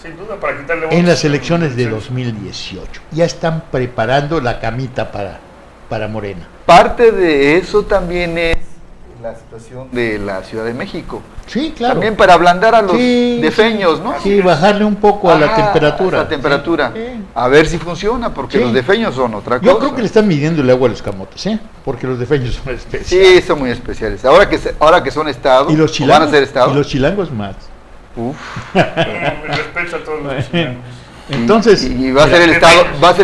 Sin duda, para quitarle votos en las elecciones de 2018. Ya están preparando la camita para Morena. Parte de eso también es la situación de la Ciudad de México. Sí, claro. También para ablandar a los defeños, ¿no? Sí, bajarle un poco a la temperatura. A la temperatura. Sí. A ver si funciona, porque los defeños son otra cosa. Yo creo que le están midiendo el agua a los camotes, porque los defeños son especiales. Sí, son muy especiales. Ahora que son estados, ¿y los chilangos, van a ser estados? Y los chilangos más. Uf. Respeto a todos los chilangos. Entonces, y va a ser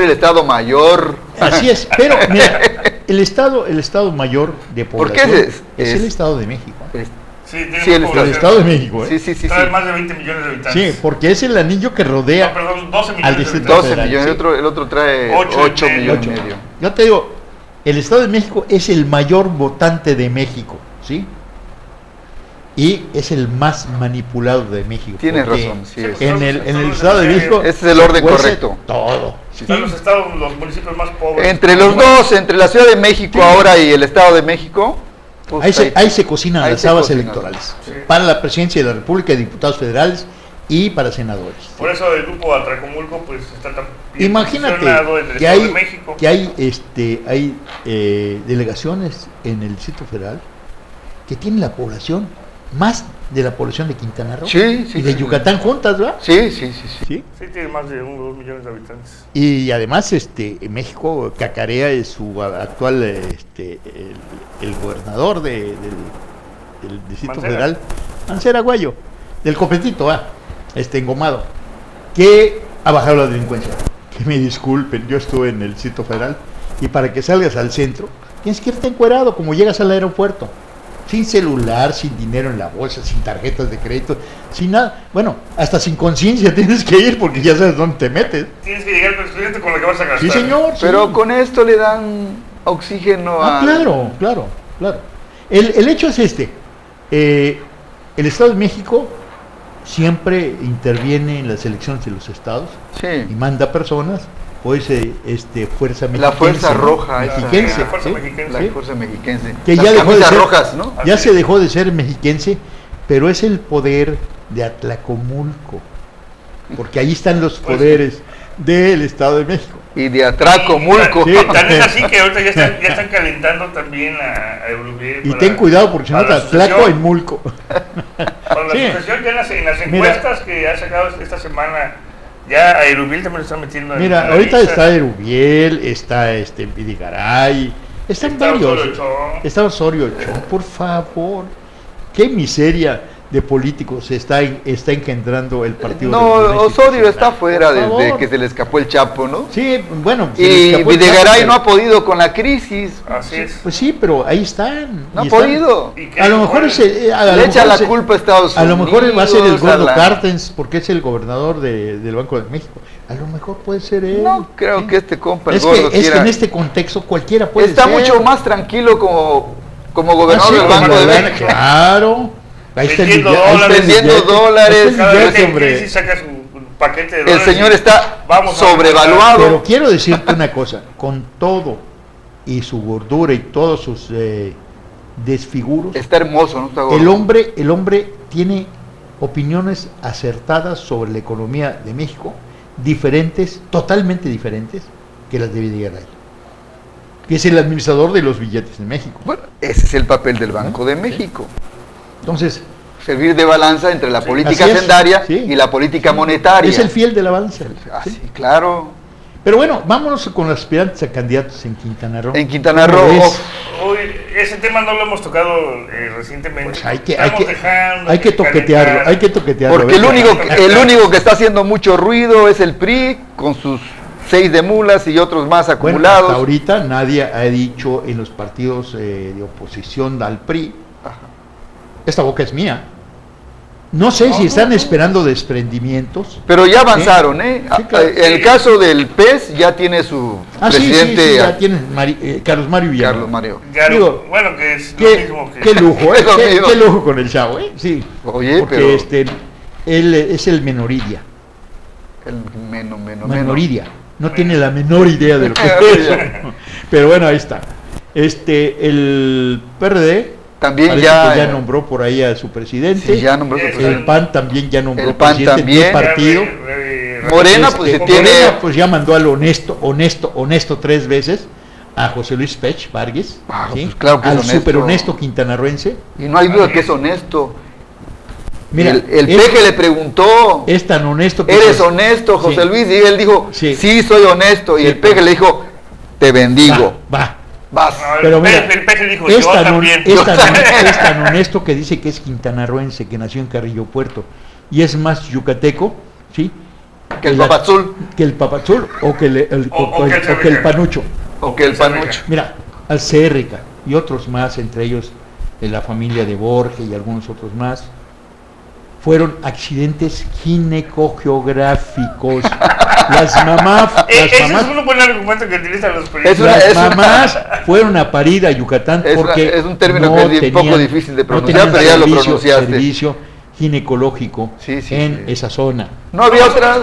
el estado mayor. Así es, pero mira, el estado mayor de población ¿por qué es el Estado de México. Sí, el Estado de México. Sí. Trae más de 20 millones de habitantes. Sí, porque es el anillo que rodea 12 millones al Distrito 12 Federal, millones, sí. el otro trae 8 millones y medio. Yo te digo, el Estado de México es el mayor votante de México, ¿sí? Y es el más manipulado de México. Tienes razón, sí. En el Estado de México ese es el orden correcto. Todo. Están los municipios más pobres. Entre los dos, entre la Ciudad de México ahora y el Estado de México. Pues ahí se cocinan las habas electorales. Sí. Para la presidencia de la República, diputados federales y para senadores. Por eso el grupo Atracomulco pues está tan bien Imagínate posicionado en el Estado de México. Que hay delegaciones en el Distrito Federal que tienen la población más de la población de Quintana Roo y de Yucatán juntas, ¿verdad? Sí, tiene más de 2 millones de habitantes. Y además México cacarea su actual el gobernador del Distrito Federal, Mancera Aguayo, del Copetito, engomado, que ha bajado la delincuencia. Que me disculpen, yo estuve en el Distrito Federal y para que salgas al centro tienes que irte encuerado como llegas al aeropuerto. Sin celular, sin dinero en la bolsa, sin tarjetas de crédito, sin nada. Bueno, hasta sin conciencia tienes que ir porque ya sabes dónde te metes. Tienes que llegar con lo que vas a gastar. Sí, señor. Pero con esto le dan oxígeno a... Claro. El hecho es el Estado de México siempre interviene en las elecciones de los estados y manda personas. Pues Fuerza Mexiquense. La Fuerza Roja. Mexiquense. La Fuerza Mexiquense. Que ya dejó de ser rojas, ¿no? Ya se dejó de ser mexiquense, pero es el poder de Atlacomulco. Porque ahí están los poderes del Estado de México. Y de Atracomulco. También así que ahorita ya están calentando también a Erubiel. Y ten cuidado porque se nota Atlaco en Mulco. Para la sucesión ya en las encuestas que ha sacado esta semana. Ya a Erubiel también lo están metiendo en Mira, ahorita está Erubiel, está Vidigaray, están varios. Está Osorio Chong, por favor. Qué miseria de políticos está engendrando el partido. No, Osorio está fuera desde que se le escapó el Chapo, ¿no? Sí, bueno. Y Videgaray no ha podido con la crisis. Así es. Pues sí, pero ahí están. No ha podido. A lo mejor le echa la culpa a Estados Unidos. A lo mejor va a ser el gordo Cartens, porque es el gobernador del Banco de México. A lo mejor puede ser él. No creo que este compa, el gordo, es que en este contexto cualquiera puede ser. Está mucho más tranquilo como gobernador del Banco de México. Claro. Ahí está vendiendo dólares. Cada vez que crisis saca su paquete de dólares. El señor está sobrevaluado. Pero quiero decirte una cosa, con todo y su gordura y todos sus desfiguros. Está hermoso, ¿no? Está gordo. El hombre tiene opiniones acertadas sobre la economía de México, totalmente diferentes que las de Videgaray, que es el administrador de los billetes de México. Bueno, ese es el papel del Banco de México. Entonces, servir de balanza entre la política hacendaria y la política monetaria. Es el fiel de la balanza. Sí, claro. Pero bueno, vámonos con los aspirantes a candidatos en Quintana Roo. En Quintana Roo. Hoy ese tema no lo hemos tocado recientemente. Pues hay que toquetearlo. Porque el único que está haciendo mucho ruido es el PRI, con sus 6 de mulas y otros más acumulados. Bueno, hasta ahorita nadie ha dicho en los partidos de oposición al PRI, esta boca es mía. No sé si están esperando desprendimientos. Pero ya avanzaron, Sí, claro. En el caso del PES ya tiene su presidente. Sí, ya tiene Carlos Mario Villalón. Carlos Mario. Digo, bueno, que es lo mismo que... Qué lujo, qué lujo con el chavo, Sí. Oye, porque él es el menoridia. El menoridia. No tiene la menor idea de lo que es eso. Pero bueno, ahí está. El PRD también ya nombró por ahí a su presidente. Sí, ya nombró a su presidente. El PAN también ya nombró presidente también del partido. Morena, pues se tiene... Morena, pues ya mandó al honesto 3 veces a José Luis Pech Vargas, ¿sí? Pues claro que al es honesto. súper honesto quintanarroense. Y no hay duda que es honesto. Mira, el Peje le preguntó, es tan honesto que ¿eres honesto, José Luis? Y él dijo, sí, soy honesto. Y el Peje le dijo, te bendigo. Vas. Pero mira, el Peje dijo, es tan honesto que dice que es quintanarroense, que nació en Carrillo Puerto, y es más yucateco, ¿sí? Que el Papazul. Que el Papazul o que el Panucho. O que el Panucho. Mira, al CRK y otros más, entre ellos de la familia de Borges y algunos otros más, fueron accidentes ginecogeográficos. Las mamás... Ese es un buen argumento que utilizan los periodistas. Las mamás fueron a parir a Yucatán porque es un término que es un poco difícil de pronunciar, pero ya lo pronunciaste. Servicio ginecológico en esa zona. No había otra.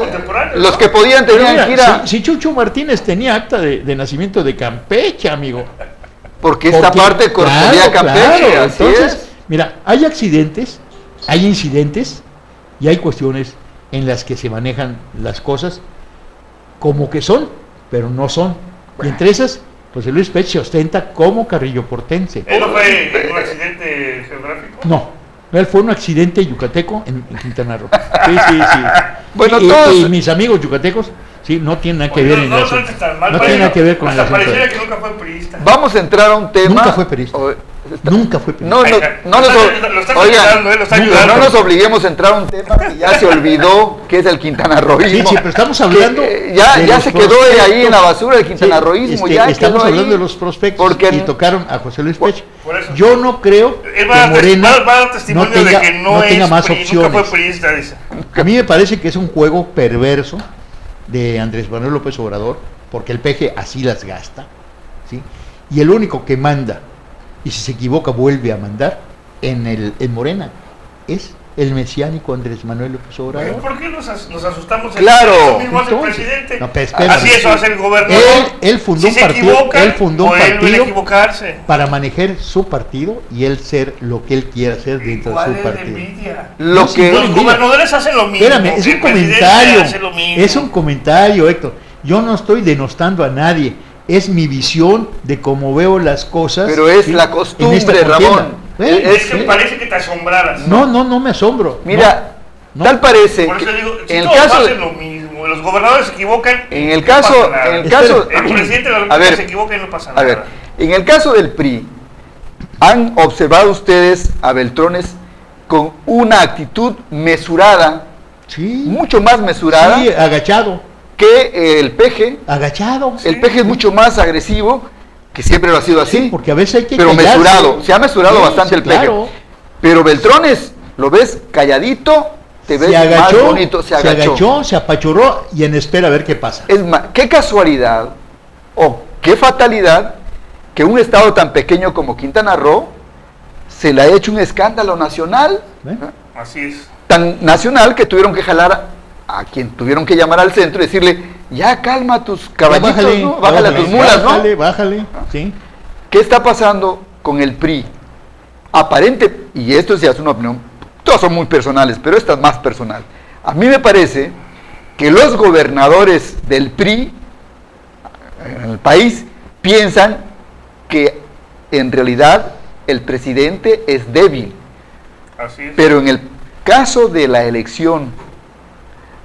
Los que podían tenían que ir a... Si Chucho Martínez tenía acta de nacimiento de Campeche, amigo. Porque esta parte correspondía a Campeche. Claro, entonces, mira, hay accidentes, hay incidentes y hay cuestiones en las que se manejan las cosas como que son, pero no son. Y entre esas, José Luis Pech se ostenta como carrilloportense. ¿Él no fue un accidente geográfico? No, él fue un accidente yucateco en Quintana Roo. Sí. Bueno, y mis amigos yucatecos, sí, no tienen nada que ver en eso. No tienen nada que ver con el asunto. Pareciera que nunca fue priista. Vamos a entrar a un tema. Nunca fue priista. Nunca fue priista. No nos obliguemos a entrar a un tema que ya se olvidó, que es el quintanarroísmo. Sí, pero estamos hablando ya se quedó ahí en la basura el quintanarroísmo. Estamos hablando de los prospectos y tocaron a José Luis Pech. Yo no creo que Morena no tenga más opciones. A mí me parece que es un juego perverso de Andrés Manuel López Obrador, porque el PG así las gasta, ¿sí? Y el único que manda, y si se equivoca vuelve a mandar en Morena, es el mesiánico Andrés Manuel López Obrador. ¿Por qué nos asustamos? Claro. Mismo hace el presidente. No, así eso hace el gobernador. Él fundó un partido, equivocarse para manejar su partido y él ser lo que él quiera hacer dentro de su partido. Los gobernadores hacen lo mismo. Espérame, es un comentario, Héctor. Yo no estoy denostando a nadie. Es mi visión de cómo veo las cosas. Pero es la costumbre, Ramón. Es que parece que te asombraras. No me asombro. Mira, tal parece. Por eso digo, en el caso hacen lo mismo. Los gobernadores se equivocan. En el caso, el presidente de la República se equivoca y no pasa nada. A ver, en el caso del PRI, ¿han observado ustedes a Beltrones con una actitud mesurada? Sí. Mucho más mesurada. Sí, agachado. Que el PG. Agachado. El PG es mucho más agresivo, que siempre lo ha sido así. Sí, porque a veces hay que pero callarse. Mesurado, se ha mesurado bastante el PG. Claro. Pero Beltrones, lo ves calladito, te ves más bonito, se agachó, se apachurró y en espera a ver qué pasa. Es más, qué casualidad o qué fatalidad que un estado tan pequeño como Quintana Roo se le ha hecho un escándalo nacional. Así es. Tan nacional que tuvieron que jalar a quien tuvieron que llamar al centro y decirle, ya calma tus caballitos, bájale a tus mulas, Bájale, sí. ¿Qué está pasando con el PRI? Aparente, y esto ya es una opinión, todas son muy personales, pero esta es más personal. A mí me parece que los gobernadores del PRI en el país piensan que en realidad el presidente es débil. Así es. Pero en el caso de la elección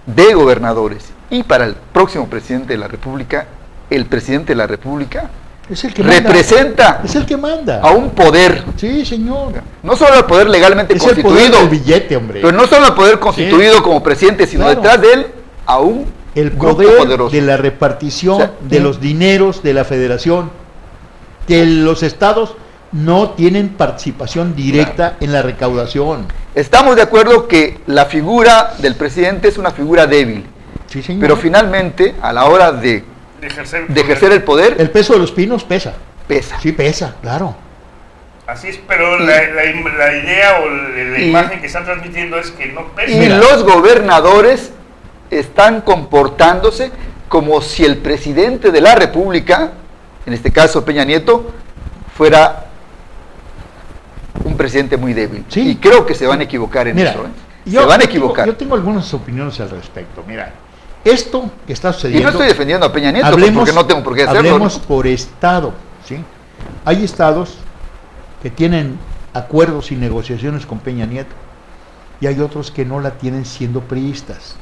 de gobernadores y para el próximo presidente de la República, el presidente de la República es el que representa manda. Es el que manda a un poder. Sí, señor. No solo al poder legalmente es constituido. El poder del billete, hombre. Pero no solo al poder constituido como presidente, sino detrás de él a un el grupo poder poderoso. De la repartición de los dineros de la federación. Que los estados no tienen participación directa en la recaudación. Estamos de acuerdo que la figura del presidente es una figura débil. Sí, señor. Pero finalmente, a la hora de ejercer el poder, el peso de los pinos pesa. Pesa. Sí, pesa, claro. Así es, pero la idea o la imagen que están transmitiendo es que no pesa. Y los gobernadores están comportándose como si el presidente de la República, en este caso Peña Nieto, fuera un presidente muy débil. Sí. Y creo que se van a equivocar en eso. Se van a equivocar. Yo tengo algunas opiniones al respecto. Mira, esto que está sucediendo... Y no estoy defendiendo a Peña Nieto porque no tengo por qué hacerlo. Hablemos por estado, ¿sí? Hay estados que tienen acuerdos y negociaciones con Peña Nieto y hay otros que no la tienen siendo priistas.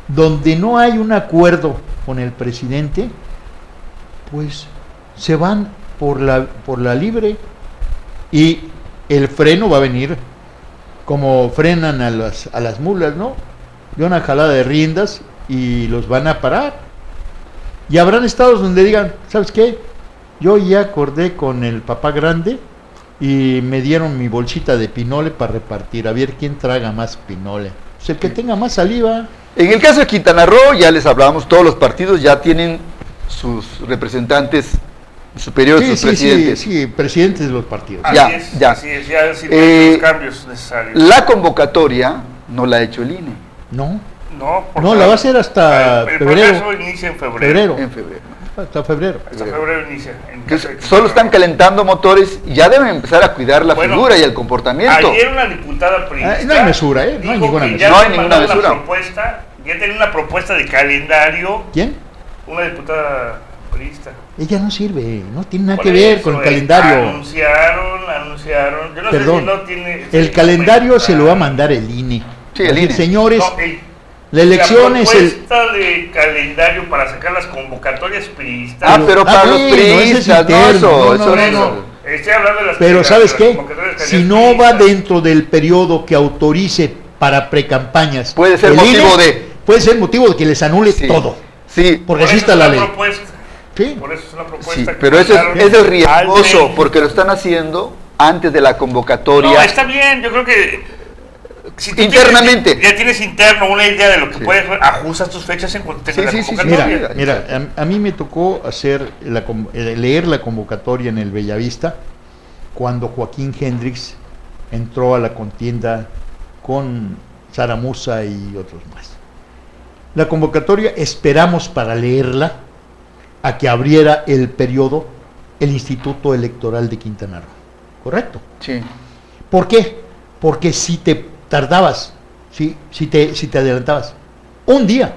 Donde no hay un acuerdo con el presidente, pues se van por la libre y el freno va a venir como frenan a las mulas, ¿no? De una jalada de riendas y los van a parar. Y habrán estados donde digan, ¿sabes qué? Yo ya acordé con el papá grande y me dieron mi bolsita de pinole para repartir, a ver quién traga más pinole. Pues el que tenga más saliva. En el caso de Quintana Roo, ya les hablábamos, todos los partidos ya tienen sus representantes superiores, sus presidentes. Sí, presidentes de los partidos. Ya los cambios necesarios. La convocatoria no la ha hecho el INE. No, la va a hacer hasta febrero. El proceso inicia en febrero. Hasta febrero. Hasta febrero inicia. Solo están calentando motores y ya deben empezar a cuidar la figura y el comportamiento. Ayer una diputada priista no hay mesura, no hay ninguna mesura. No hay ninguna mesura. Ya tenía una propuesta de calendario. ¿Quién? Una diputada priista. Ella no sirve, no tiene nada que ver con el calendario. Anunciaron. Yo no Perdón, sé si no tiene. El calendario se lo va a mandar el INE. Sí, el INE. Señores, la elección es el... La propuesta de calendario para sacar las convocatorias priistas. Pero para los priistas, no. Estoy hablando de las. Pero ¿sabes qué? Si no va dentro del periodo que autorice para precampañas, puede ser motivo de... Puede ser motivo de que les anule todo. Sí. Porque así está la ley. Sí. Por eso es una propuesta. Sí, pero eso es riesgoso, porque lo están haciendo antes de la convocatoria. No, está bien, yo creo que si internamente. Ya tienes interno una idea de lo que puedes, ajustas tus fechas en cuanto tengas la convocatoria. Mira, a mí me tocó leer la convocatoria en el Bellavista cuando Joaquín Hendrix entró a la contienda con Zaramuza y otros más. La convocatoria esperamos para leerla a que abriera el periodo el Instituto Electoral de Quintana Roo. ¿Correcto? Sí. ¿Por qué? Porque si te tardabas, si te adelantabas un día,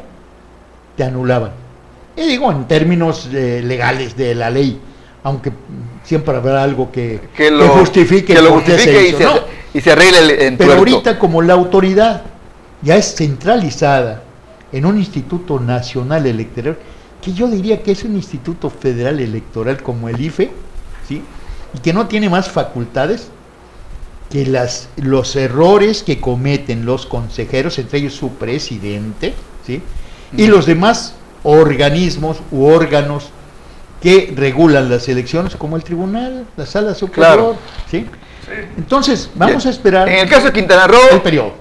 te anulaban. Y digo en términos legales de la ley, aunque siempre habrá algo que justifique y se arregle en pero tuerto. Ahorita como la autoridad ya es centralizada en un Instituto Nacional Electoral, que yo diría que es un Instituto Federal Electoral como el IFE, ¿sí? Y que no tiene más facultades que los errores que cometen los consejeros, entre ellos su presidente, ¿sí? Y los demás organismos u órganos que regulan las elecciones, como el tribunal, la sala superior, ¿sí? Entonces, vamos a esperar. En el caso de Quintana Roo, el periodo.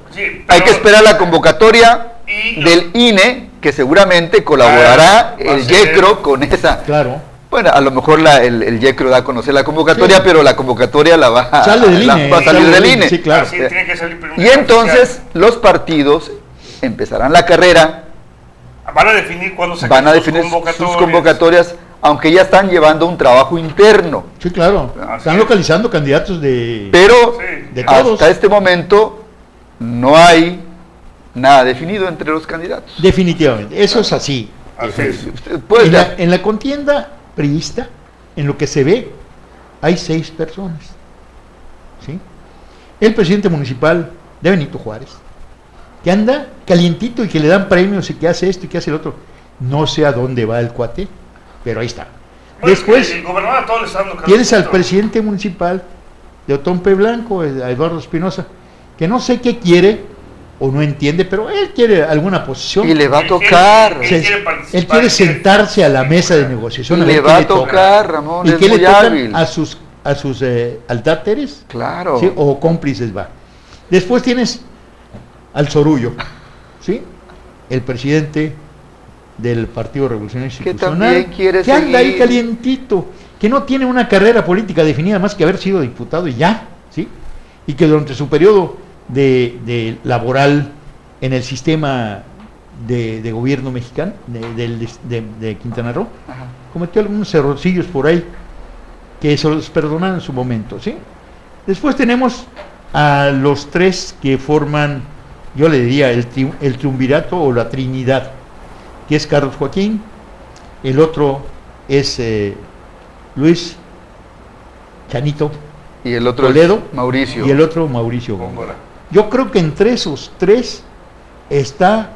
Hay que esperar la convocatoria del INE, que seguramente colaborará el YECRO con esa. Claro. Bueno, a lo mejor el YECRO da a conocer la convocatoria, pero la convocatoria va a salir del INE. Sí, claro. Tiene que salir primero. Y entonces los partidos empezarán la carrera. Van a definir cuándo se van a definir sus convocatorias, aunque ya están llevando un trabajo interno. Sí, claro. Están localizando candidatos pero de todos. Hasta este momento no hay nada definido entre los candidatos. Definitivamente, eso es así. En la contienda priista, en lo que se ve, hay 6 personas, ¿sí? el presidente municipal de Benito Juárez, que anda calientito y que le dan premios y que hace esto y que hace el otro. No sé a dónde va el cuate, pero ahí está. Después el gobernador a todos les está dando tienes al presidente municipal de Otompe Blanco, a Eduardo Espinosa, que no sé qué quiere o no entiende, pero él quiere alguna posición. Y le va a tocar. Él quiere sentarse a la mesa de negociación. Y le va a tocar, Ramón, y es que le muy tocan hábil. a sus altáteres, Claro. ¿sí? O cómplices, va. Después tienes al Sorullo, ¿sí? El presidente del Partido Revolucionario Institucional, que anda ahí calientito, que no tiene una carrera política definida más que haber sido diputado y ya, ¿sí? Y que durante su periodo de laboral en el sistema de gobierno mexicano, de Quintana Roo, Ajá, cometió algunos errorcillos por ahí, que se los perdonaron en su momento, ¿sí? Después tenemos a los tres que forman, yo le diría, el triunvirato o la trinidad, que es Carlos Joaquín, el otro es Luis Chanito y el otro Toledo, es Mauricio. y el otro Mauricio Góngora. Yo creo que entre esos tres está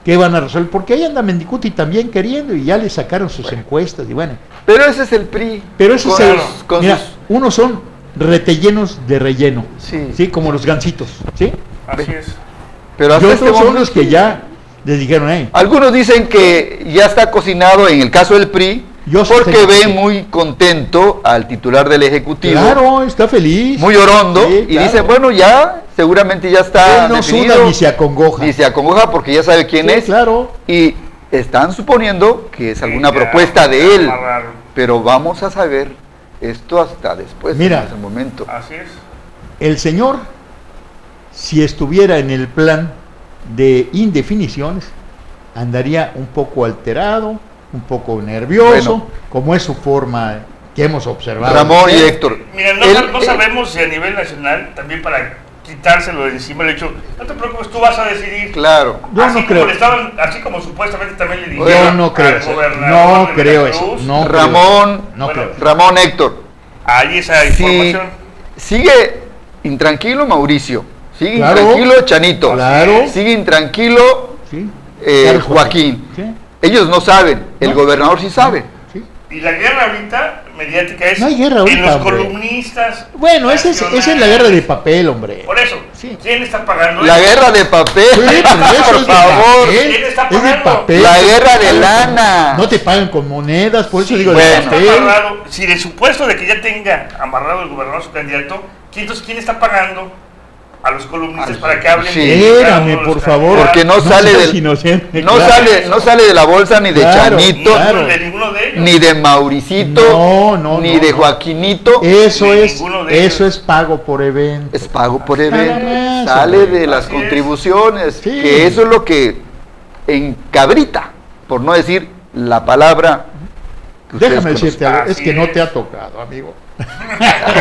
que van a resolver, porque ahí anda Mendicuti también queriendo y ya le sacaron sus encuestas y bueno. Pero ese es el PRI. Pero ese es el, mira, sus... unos son retellenos de relleno, sí, como los gansitos, ¿sí? Así es. Pero hasta otros son los que ya les dijeron, algunos dicen que ya está cocinado en el caso del PRI, porque ven muy contento al titular del Ejecutivo. Claro, está feliz. Muy orondo, sí, y dice, bueno, ya, seguramente ya está no definido. Suda, ni se acongoja. Ni se acongoja porque ya sabe quién es. Claro. Y están suponiendo que es alguna propuesta de él. Pero vamos a saber esto hasta después, mira, en ese momento. Así es. El señor, si estuviera en el plan de indefiniciones, andaría un poco alterado, un poco nervioso, como es su forma que hemos observado. Ramón y Héctor. Mira, no sabemos si a nivel nacional, también para quitárselo de encima, el hecho, no te preocupes, tú vas a decidir. Claro. Yo así no creo. Así como supuestamente también le dijeron. Yo no creo. No creo eso. No Ramón, no creo. Ramón, Héctor. Hay esa información. Sigue intranquilo Mauricio. Sigue claro, intranquilo Chanito. Claro. Sigue intranquilo Joaquín. Sí. Ellos no saben, el gobernador sí sabe. Sí. Y la guerra ahorita mediática es no hay guerra ahorita, en los hombre. Columnistas. Bueno, esa es la guerra de papel, hombre. Por eso, sí. ¿Quién está pagando la eso? guerra de papel? Sí, por favor. ¿Quién está pagando? Es de papel. La guerra de lana. No te pagan con monedas, por eso sí, digo bueno, de papel. está amarrado. Si de supuesto de que ya tenga amarrado el gobernador su candidato, entonces ¿quién está pagando a los columnistas para que hablen? Sí. Espérame, por favor. Porque no sale del inocente, no sale de la bolsa ni de Chanito, de ninguno de ellos. ni de Mauricito, ni de Joaquinito. Eso es pago por evento. Es pago por evento. Más, sale hombre. de las contribuciones, Sí. que eso es lo que encabrita, por no decir la palabra que ustedes Déjame decirte algo, es Así que no es. te ha tocado, amigo.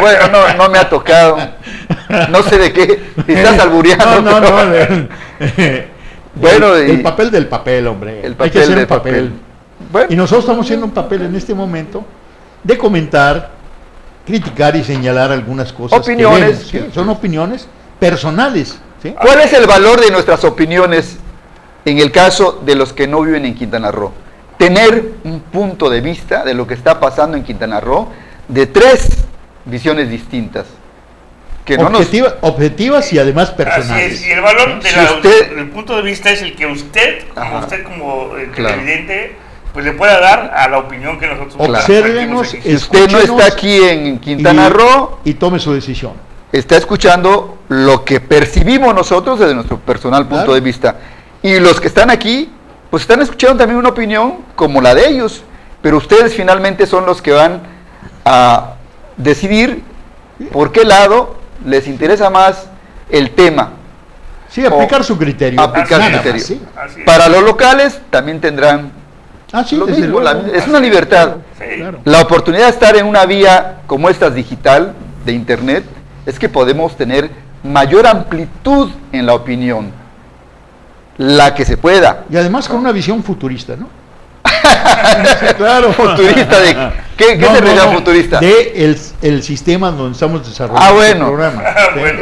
Bueno, no me ha tocado. No sé de qué estás albureando. No. Bueno, el papel del papel, hombre. El Hay papel que hacer de un papel. papel. Bueno. Y nosotros estamos haciendo un papel en este momento de comentar, criticar y señalar algunas cosas. Opiniones. Que vemos, ¿sí? Son opiniones personales. ¿Sí? ¿Cuál es el valor de nuestras opiniones en el caso de los que no viven en Quintana Roo? Tener un punto de vista de lo que está pasando en Quintana Roo de tres visiones distintas. Que no objetivas y además personales. Así es, y el valor del punto de vista es el que usted, como televidente, pues le pueda dar a la opinión que nosotros obsérvenos. Si usted no está aquí en Quintana Roo y tome su decisión, está escuchando lo que percibimos nosotros desde nuestro personal punto de vista, y los que están aquí pues están escuchando también una opinión como la de ellos, pero ustedes finalmente son los que van a decidir por qué lado les interesa más el tema. Sí, aplicar su criterio. Aplicar su criterio. Sí. Para los locales también tendrán lo mismo, es una libertad. Claro. La oportunidad de estar en una vía como esta digital, de internet, es que podemos tener mayor amplitud en la opinión, la que se pueda. Y además con una visión futurista, ¿no? Sí, claro. Futurista ¿Qué se realidad futurista? De el sistema donde estamos desarrollando bueno. el programa. Bueno.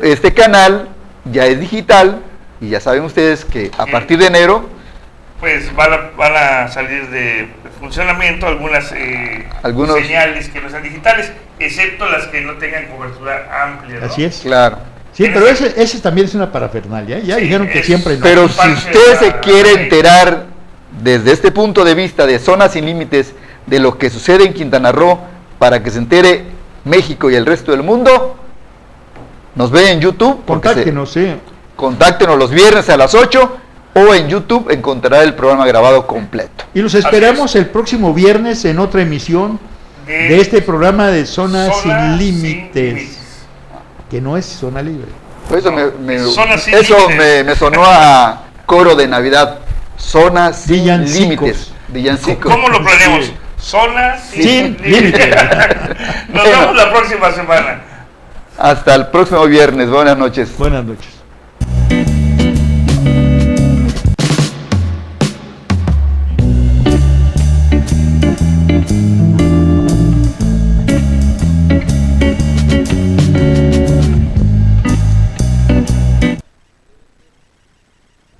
Este canal ya es digital y ya saben ustedes que a partir de enero pues van a salir de funcionamiento algunos señales que no sean digitales, excepto las que no tengan cobertura amplia, ¿no? Así es. Claro. Sí, pero ese también es una parafernalia. Ya dijeron que siempre no. Pero si usted se quiere enterar desde este punto de vista de Zona Sin Límites de lo que sucede en Quintana Roo, para que se entere México y el resto del mundo, nos ve en YouTube. Contáctenos los viernes a las 8 o en YouTube encontrará el programa grabado completo. Y los esperamos el próximo viernes en otra emisión de este programa de Zona Sin Límites, que no es Zona Libre. Eso me sonó a coro de Navidad. Zona Sin Límites. Villancicos. ¿Cómo lo planeamos? Zona Sin Límites. Nos vemos la próxima semana. Hasta el próximo viernes. Buenas noches. Buenas noches.